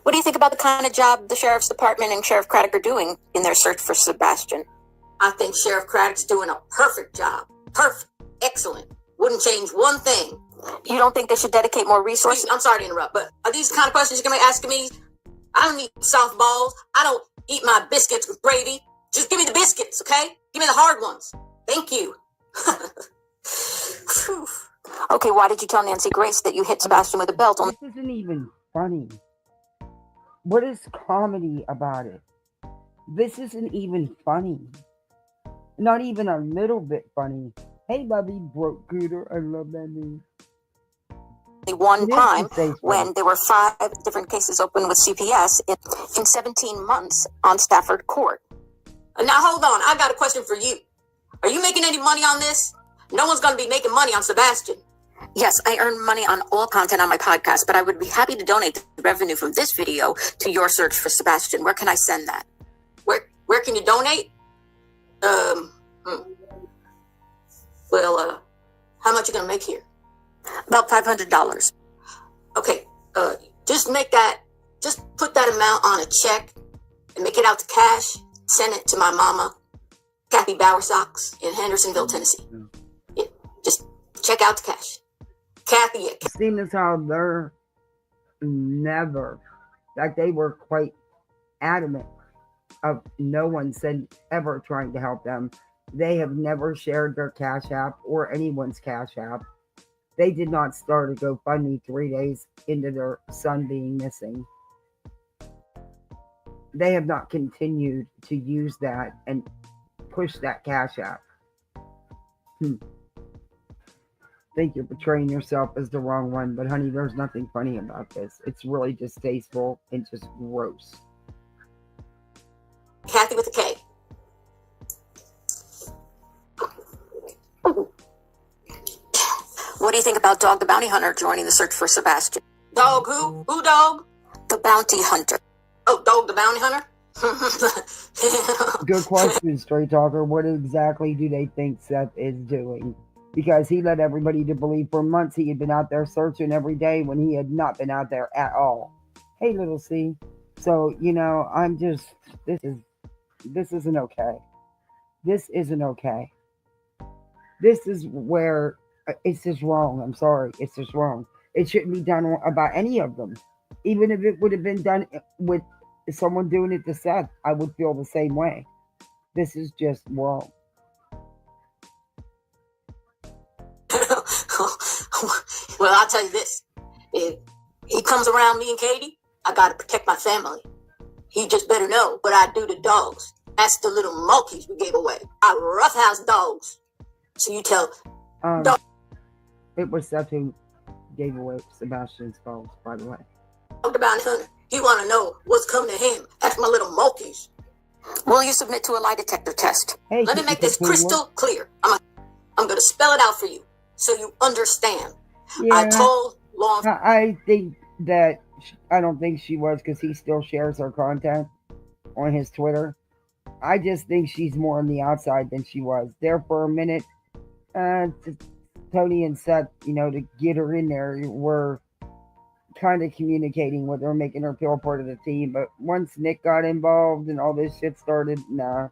What do you think about the kind of job the sheriff's department and Sheriff Craddock are doing in their search for Sebastian? I think Sheriff Craddock's doing a perfect job. Perfect. Excellent. Wouldn't change one thing. You don't think they should dedicate more resources? I'm sorry to interrupt, but are these the kind of questions you're going to be asking me? I don't eat softballs. I don't eat my biscuits with gravy. Just give me the biscuits, okay? Give me the hard ones. Thank you. Okay, why did you tell Nancy Grace that you hit Sebastian with a belt on? This isn't even funny. What is comedy about it? This isn't even funny. Not even a little bit funny. Hey, Bubby, broke cooter. I love that name. One time when there were 5 different cases open with CPS in 17 months on Stafford Court. Now, hold on. I got a question for you. Are you making any money on this? No one's going to be making money on Sebastian. Yes, I earn money on all content on my podcast, but I would be happy to donate the revenue from this video to your search for Sebastian. Where can I send that? Where can you donate? Well, how much you going to make here? About $500. Okay, just put that amount on a check and make it out to cash. Send it to my mama, Kathy Bowersocks in Hendersonville, Tennessee. Yeah, just check out the cash. Kathy. Seeing as how they're never, like they were quite adamant of no one said ever trying to help them. They have never shared their Cash App or anyone's Cash App. They did not start a GoFundMe 3 days into their son being missing. They have not continued to use that and push that Cash App. Think you're portraying yourself as the wrong one, but honey, there's nothing funny about this. It's really distasteful and just gross. Kathy with a K. What do you think about Dog the Bounty Hunter joining the search for Sebastian? Dog who? Who dog? The Bounty Hunter. Oh, Dog the Bounty Hunter? Good question, Straight Talker. What exactly do they think Seth is doing? Because he led everybody to believe for months he had been out there searching every day when he had not been out there at all. Hey, little C. So, I'm just, this isn't okay. This isn't okay. This is where it's just wrong. I'm sorry. It's just wrong. It shouldn't be done about any of them. Even if it would have been done with someone doing it to Seth, I would feel the same way. This is just wrong. Well, I'll tell you this. If he comes around me and Katie, I gotta protect my family. He just better know what I do to dogs. That's the little monkeys we gave away. Our roughhouse dogs. So you tell it was Seth who gave away Sebastian's dogs, by the way. Dog the Bounty Hunter. He wanna know what's coming to him. That's my little monkeys. Will you submit to a lie detector test? Hey, let me make this crystal clear. I'm gonna spell it out for you so you understand. Yeah, I told I think that I don't think she was, because he still shares her content on his Twitter. I just think she's more on the outside than she was. There for a minute, Tony and Seth, to get her in there, were kind of communicating with her, making her feel part of the team. But once Nick got involved and all this shit started, nah.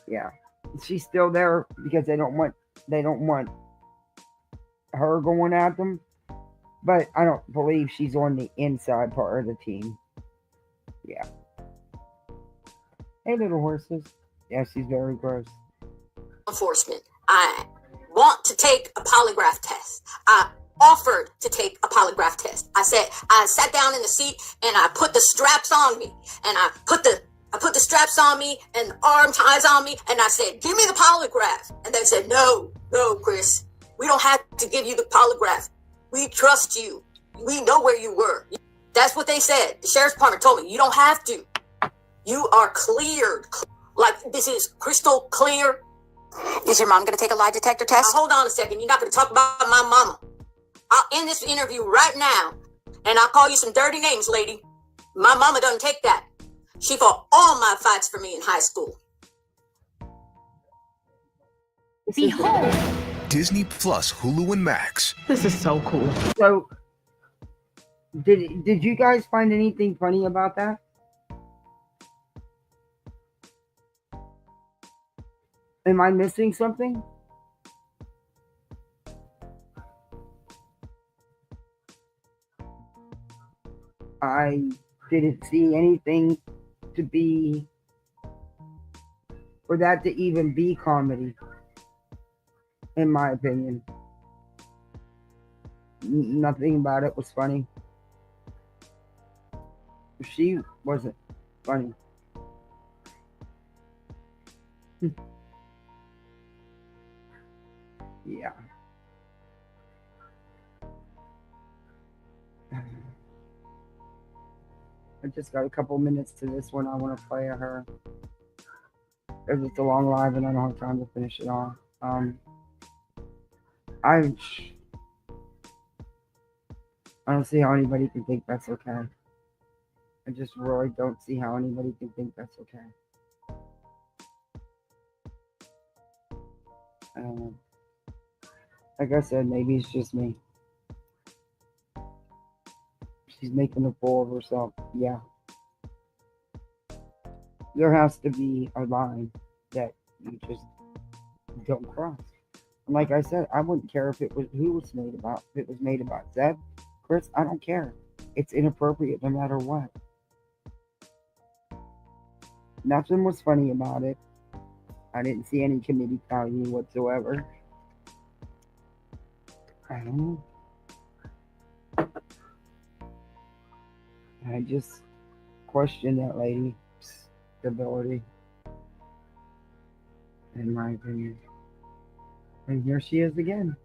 Yeah. She's still there because they don't want her going at them. But I don't believe she's on the inside part of the team. Yeah. Hey, little horses. Yeah, she's very gross. Enforcement. I want to take a polygraph test. I offered to take a polygraph test. I sat down in the seat and I put the straps on me. And I put the straps on me and the arm ties on me. And I said, give me the polygraph. And they said, no, Chris. We don't have to give you the polygraph. We trust you. We know where you were. That's what they said. The sheriff's department told me, you don't have to. You are cleared. Like, this is crystal clear. Is your mom going to take a lie detector test? Hold on a second. You're not going to talk about my mama. I'll end this interview right now, and I'll call you some dirty names, lady. My mama doesn't take that. She fought all my fights for me in high school. Behold. Disney Plus, Hulu, and Max. This is so cool. So, did you guys find anything funny about that? Am I missing something? I didn't see anything to be, for that to even be comedy, in my opinion. Nothing about it was funny. She wasn't funny. Yeah. I just got a couple minutes to this one I want to play of her. Because it's a long live and I don't have time to finish it all. I don't see how anybody can think that's okay. I just really don't see how anybody can think that's okay. Like I said, maybe it's just me. She's making a fool of herself. Yeah. There has to be a line that you just don't cross. And like I said, I wouldn't care if it was who it was made about. If it was made about Zeb, Chris, I don't care. It's inappropriate no matter what. Nothing was funny about it. I didn't see any comedic value whatsoever. I don't know. I just question that lady's stability, in my opinion. And here she is again.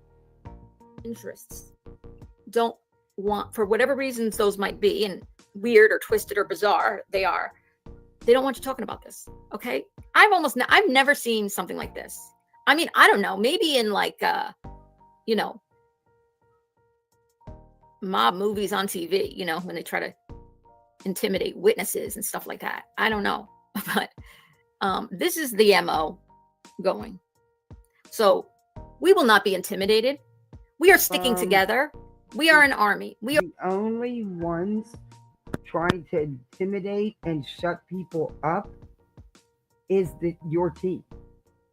Interests don't want, for whatever reasons those might be, and weird or twisted or bizarre they are, they don't want you talking about this. Okay. I've never seen something like this. I mean, I don't know, maybe in like, mob movies on TV, when they try to intimidate witnesses and stuff like that. I don't know, but this is the MO going. So we will not be intimidated. We are sticking together. We are an army. We are the only ones trying to intimidate and shut people up is your team.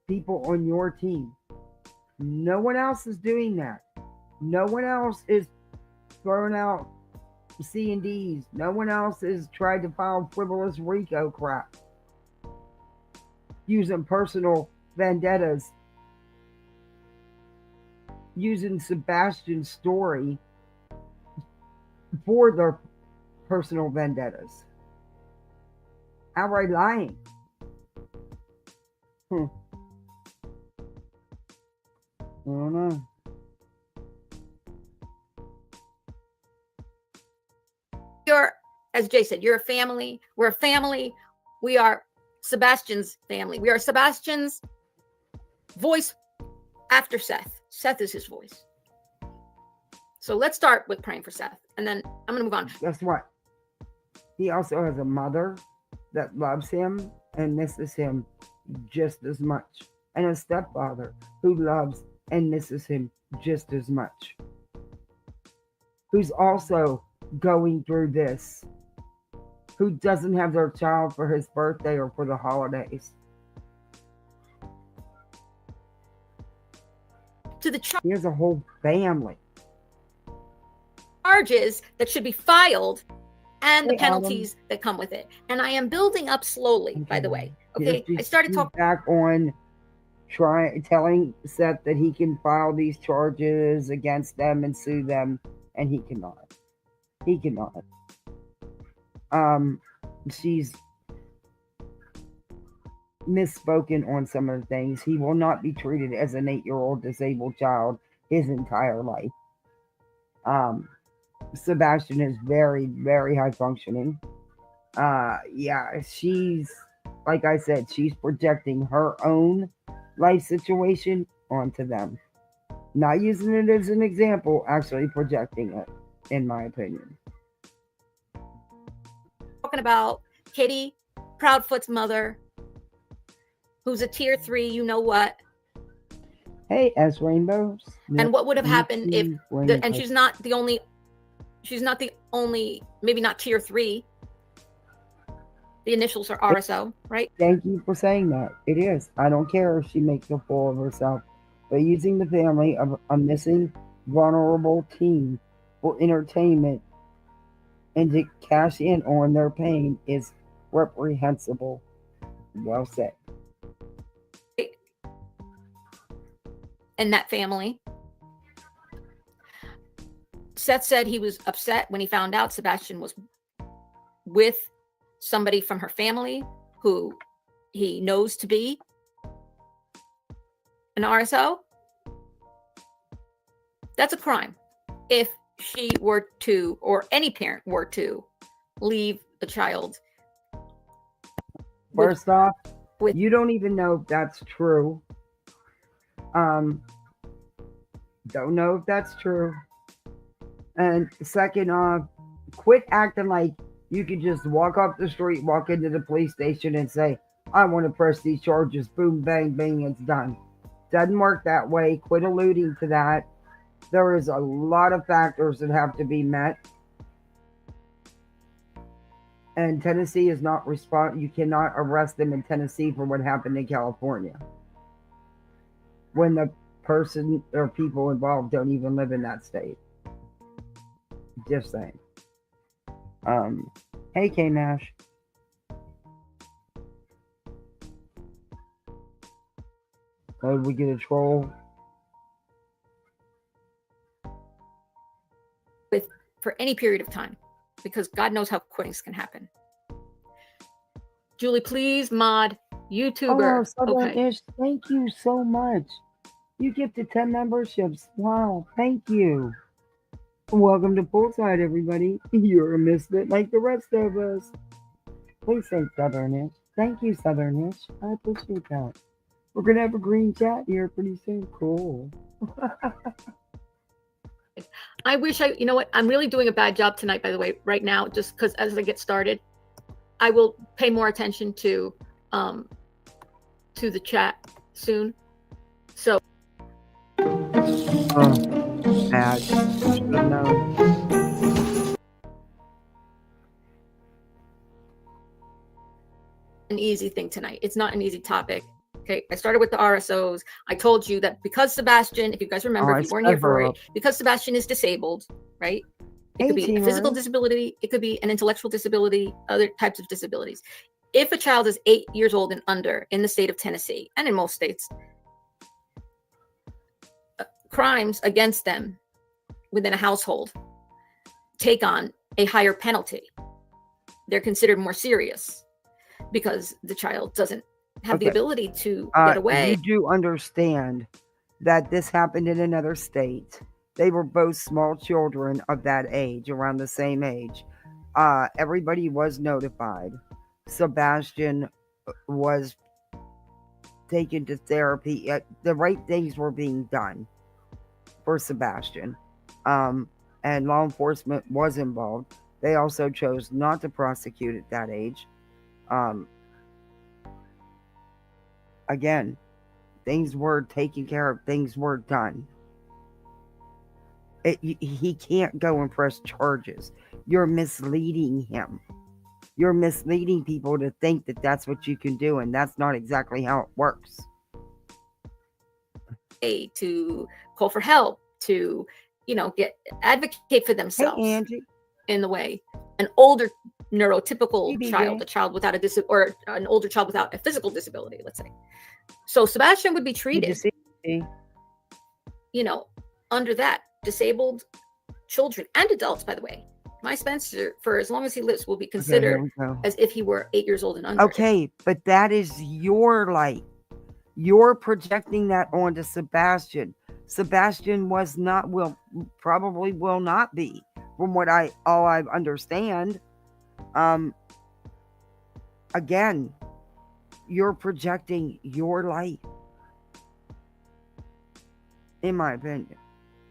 People on your team. No one else is doing that. No one else is throwing out C&Ds. No one else is trying to file frivolous RICO crap. Using personal vendettas. Using Sebastian's story for their personal vendettas. Outright lying. I don't know. You're, as Jay said, you're a family. We're a family. We are Sebastian's family. We are Sebastian's voice after Seth. Seth is his voice. So let's start with praying for Seth, and then I'm going to move on. Guess what? He also has a mother that loves him and misses him just as much, and a stepfather who loves and misses him just as much, who's also going through this, who doesn't have their child for his birthday or for the holidays. To the He has a whole family. charges that should be filed and the penalties that come with it. And I am building up slowly, by the way. Okay, I started talking back on telling Seth that he can file these charges against them and sue them, and he cannot. He cannot. She's misspoken on some of the things. He will not be treated as an 8-year-old disabled child his entire life. Sebastian is very, very high functioning. Yeah, she's, like I said, she's projecting her own life situation onto them. Not using it as an example, actually projecting it, in my opinion. about Kitty, Proudfoot's mother, who's a tier 3, you know what? Hey, as rainbows. And what would have happened if and she's not the only, maybe not tier 3. The initials are RSO, right? Thank you for saying that. It is. I don't care if she makes a fool of herself. But using the family of a missing, vulnerable teen for entertainment and to cash in on their pain is reprehensible. Well said. And that family. Seth said he was upset when he found out Sebastian was with somebody from her family who he knows to be an RSO. That's a crime. If she were to, or any parent were to, leave a child. First off, you don't even know if that's true. Don't know if that's true. And second off, quit acting like you could just walk off the street, walk into the police station and say, I want to press these charges. Boom, bang, bang, it's done. Doesn't work that way. Quit alluding to that. There is a lot of factors that have to be met. And Tennessee is not you cannot arrest them in Tennessee for what happened in California, when the person or people involved don't even live in that state. Just saying. Hey, K-Nash. Oh, did we get a troll? For any period of time, because God knows how quittings can happen. Julie, please mod YouTuber. Oh, Southern Ish, thank you so much. You gifted 10 memberships. Wow, thank you. Welcome to Poolside, everybody. You're a misfit like the rest of us. Please say Southern Ish. Thank you, Southern Ish. I appreciate that. We're going to have a green chat here pretty soon. Cool. I wish you know what? I'm really doing a bad job tonight, by the way, right now, just because as I get started, I will pay more attention to the chat soon. So. Bad. Should have known. An easy thing tonight. It's not an easy topic. Okay, I started with the RSOs. I told you that because Sebastian, if you guys remember, if you weren't here for it, because Sebastian is disabled, right? It could be a physical disability. It could be an intellectual disability, other types of disabilities. If a child is 8 years old and under in the state of Tennessee, and in most states, crimes against them within a household take on a higher penalty. They're considered more serious because the child doesn't have the ability to get away. You do understand that this happened in another state. They were both small children of that age, around the same age. Everybody was notified. Sebastian was taken to therapy. The right things were being done for Sebastian. And law enforcement was involved. They also chose not to prosecute at that age. Again, things were taken care of. Things were done. He can't go and press charges. You're misleading him. You're misleading people to think that that's what you can do, and that's not exactly how it works. To call for help, to advocate for themselves in the way an older neurotypical child, a child without a disability, or an older child without a physical disability, let's say. So Sebastian would be treated, under that. Disabled children and adults, by the way. My Spencer, for as long as he lives, will be considered as if he were 8 years old and under. Okay, but that is your life. You're projecting that onto Sebastian. Sebastian probably will not be, from what I understand. Again, you're projecting your life, in my opinion.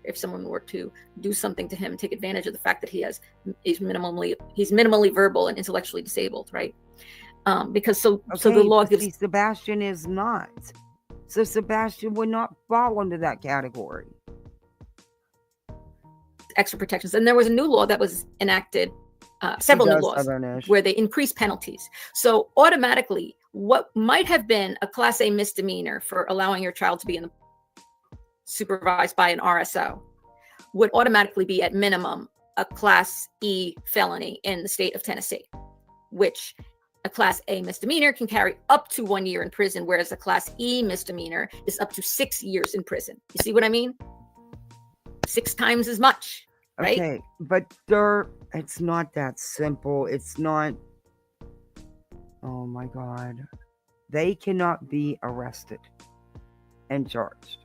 If someone were to do something to him, take advantage of the fact that he's minimally verbal and intellectually disabled, right? Because so the law gives. Sebastian is not. So Sebastian would not fall into that category. Extra protections, and there was a new law that was enacted, several new laws where they increased penalties. So automatically, what might have been a Class A misdemeanor for allowing your child to be supervised by an RSO would automatically be at minimum a Class E felony in the state of Tennessee, which a Class A misdemeanor can carry up to 1 year in prison, whereas a Class E misdemeanor is up to 6 years in prison. You see what I mean? 6 times as much, right? Okay, but it's not that simple. It's not. Oh my God. They cannot be arrested and charged.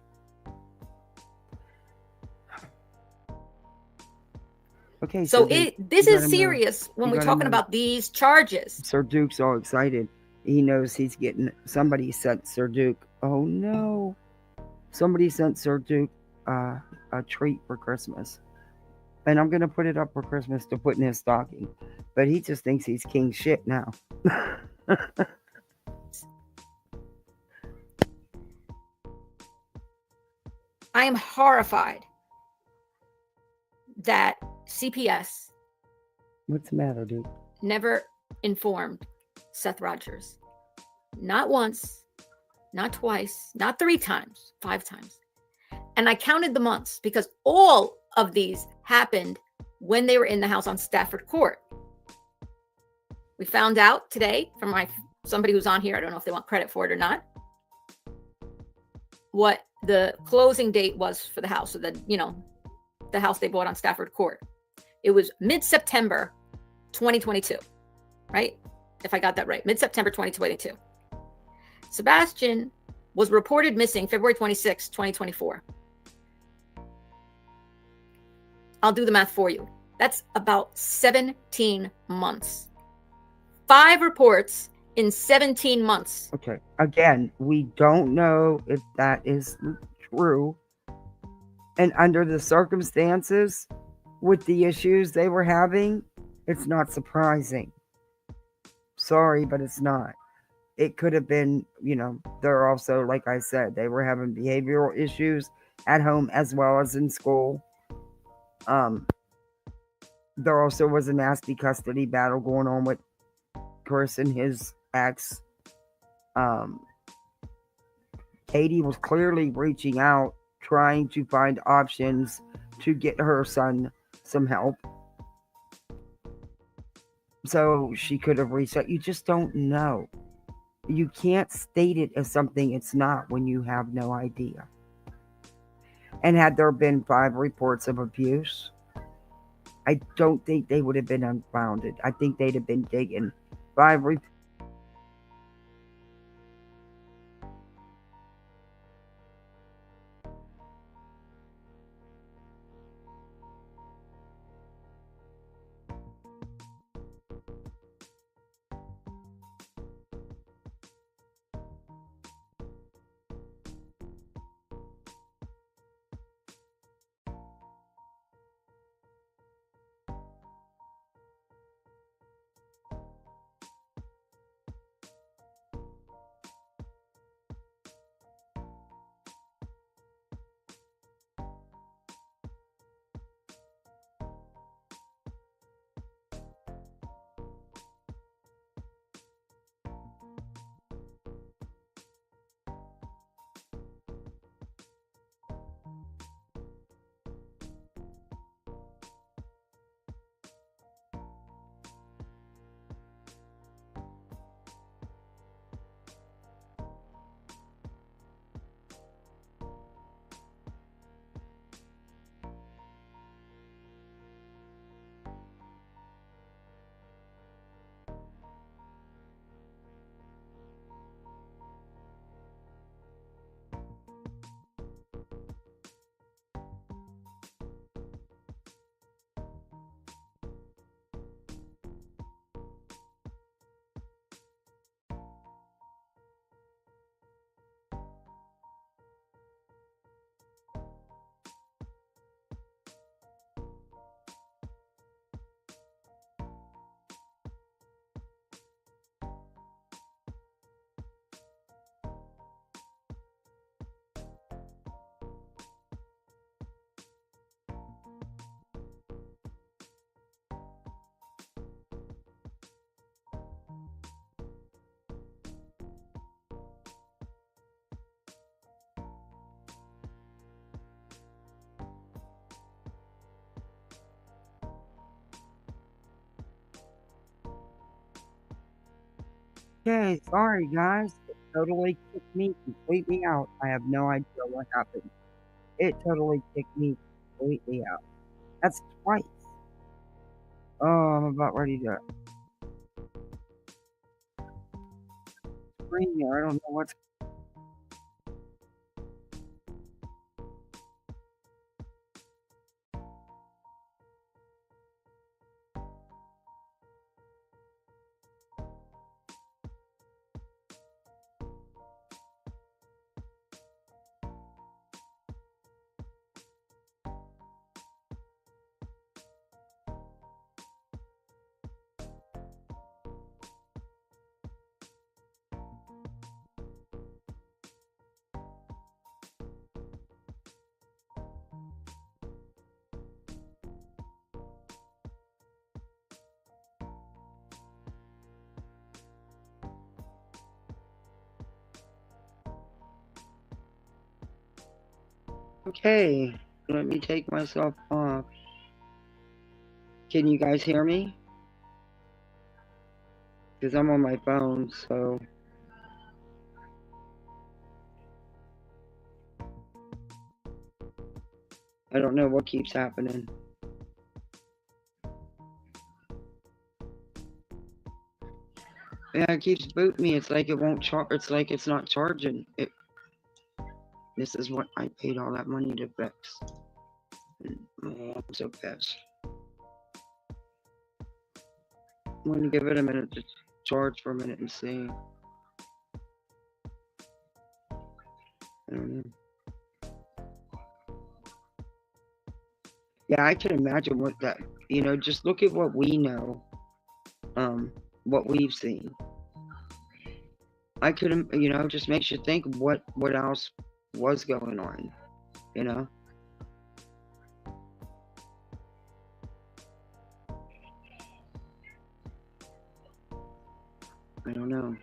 Okay, So Duke, this you is gotta know- serious when you we're gotta talking know. about these charges. Sir Duke's all excited. He knows he's getting. Somebody sent Sir Duke. Oh no! Somebody sent Sir Duke a treat for Christmas, and I'm gonna put it up for Christmas to put in his stocking. But he just thinks he's king shit now. I am horrified that CPS What's the matter, Duke? never informed Seth Rogers. Not once, not twice, not 3 times, 5 times. And I counted the months because all of these happened when they were in the house on Stafford Court. We found out today from somebody who's on here, I don't know if they want credit for it or not, what the closing date was for the house, so that, the house they bought on Stafford Court. It was mid-September 2022, right? If I got that right, mid-September 2022. Sebastian was reported missing February 26, 2024. I'll do the math for you. That's about 17 months. 5 reports in 17 months. Okay. Again, we don't know if that is true. And under the circumstances, with the issues they were having, it's not surprising. Sorry, but it's not. It could have been, they're also, like I said, they were having behavioral issues at home as well as in school. There also was a nasty custody battle going on with Chris and his ex. Katie was clearly reaching out, trying to find options to get her son some help. So she could have reached out. You just don't know. You can't state it as something it's not when you have no idea. And had there been 5 reports of abuse, I don't think they would have been unfounded. I think they'd have been digging 5 reports. Okay, sorry guys. It totally kicked me completely out. I have no idea what happened. It totally kicked me completely out. That's twice. Oh, I'm about ready to scream here. I don't know what's. Okay, let me take myself off. Can you guys hear me? Because I'm on my phone, so. I don't know what keeps happening. Yeah, it keeps booting me. It's like it won't charge. It's like it's not charging. This is what I paid all that money to fix. Oh, I'm so pissed. I'm going to give it a minute to charge for a minute and see. I don't know. Yeah, I can imagine what that, just look at what we know, what we've seen. I could, just makes you think what else was going on, I don't know.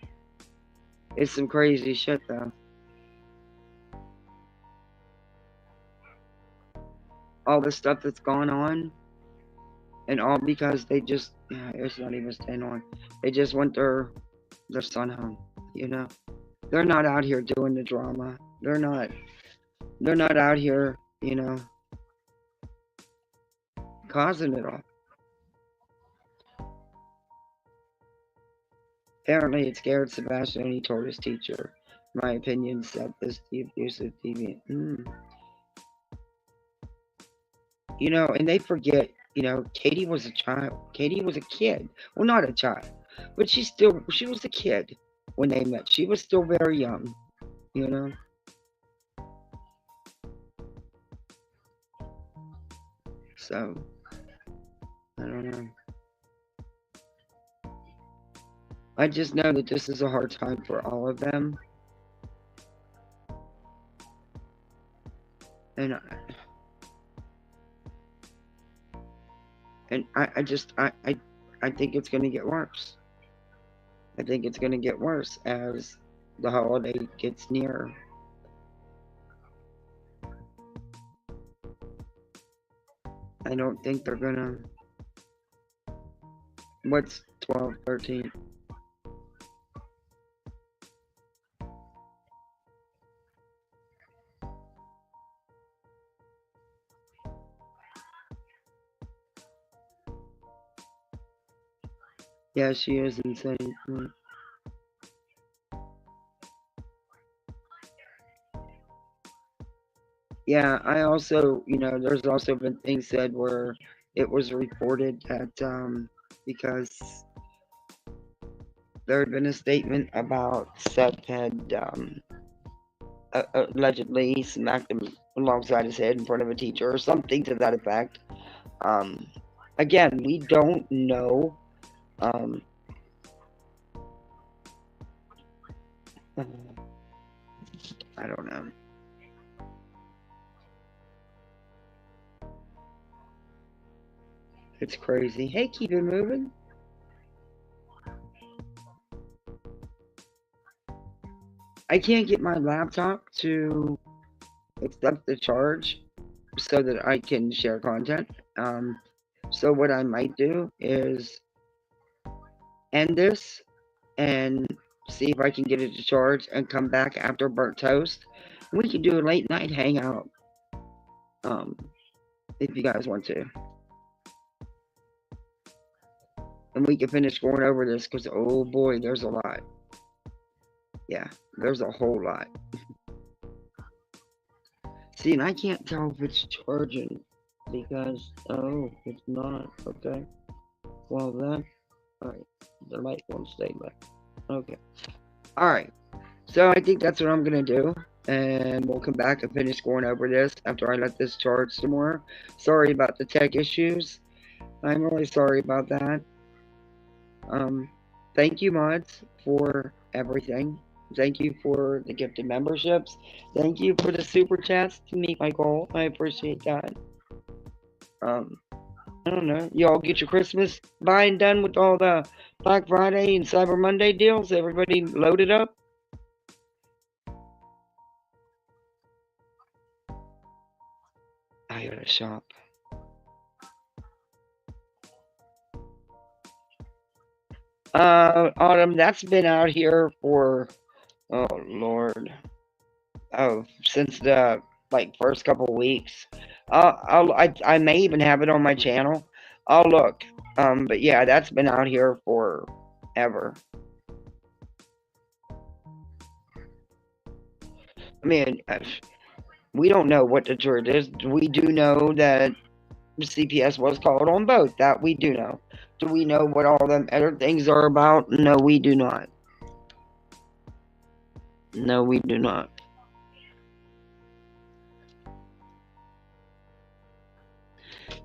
It's some crazy shit though. All the stuff that's gone on, and all because they just, it's not even staying on. They just want their son home, They're not out here doing the drama. They're not out here, causing it all. Apparently it scared Sebastian and he told his teacher. My opinion said this, the abusive deviant. And they forget, Katie was a child. Katie was a kid. Well, not a child, but she was a kid when they met. She was still very young, So, I don't know. I just know that this is a hard time for all of them. And I think it's going to get worse. I think it's going to get worse as the holiday gets nearer. I don't think they're going to. What's 12, 13? Yeah, she is insane. Yeah, I also, there's also been things said where it was reported that because there had been a statement about Seth had allegedly smacked him alongside his head in front of a teacher or something to that effect. Again, we don't know. I don't know. It's crazy. Hey, keep it moving. I can't get my laptop to accept the charge so that I can share content. So what I might do is end this and see if I can get it to charge and come back after burnt toast. We can do a late night hangout. If you guys want to. And we can finish going over this because, oh boy, there's a lot. Yeah, there's a whole lot. See, and I can't tell if it's charging because, oh, it's not. Okay. Well, then, alright. The light won't stay back. Okay. Alright. So I think that's what I'm going to do. And we'll come back and finish going over this after I let this charge some more. Sorry about the tech issues. I'm really sorry about that. Thank you, mods, for everything. Thank you for the gifted memberships. Thank you for the super chats to meet my goal. I appreciate that. I don't know. Y'all get your Christmas buying done with all the Black Friday and Cyber Monday deals? Everybody loaded up? I gotta shop. Autumn, that's been out here for, oh Lord, since the first couple of weeks. I may even have it on my channel. I'll look. But yeah, that's been out here for ever. I mean, we don't know what the truth is. We do know that CPS was called on both. That we do know. Do we know what all them other things are about? No, we do not. No, we do not.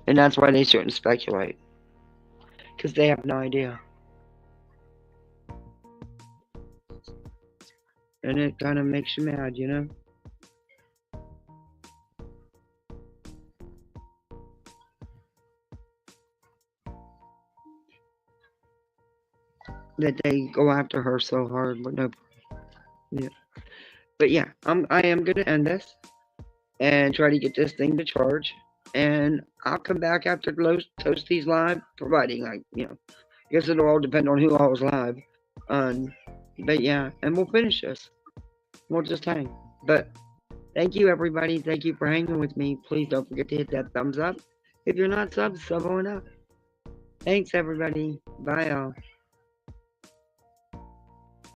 And that's why they shouldn't speculate. Because they have no idea. And it kind of makes you mad, you know? That they go after her so hard, but no. Yeah. But yeah, I am gonna end this and try to get this thing to charge, and I'll come back after Toasties live, providing I guess it'll all depend on who all is live. But yeah, and we'll finish this. We'll just hang. But thank you, everybody. Thank you for hanging with me. Please don't forget to hit that thumbs up. If you're not subbed, sub on up. Thanks, everybody. Bye, y'all.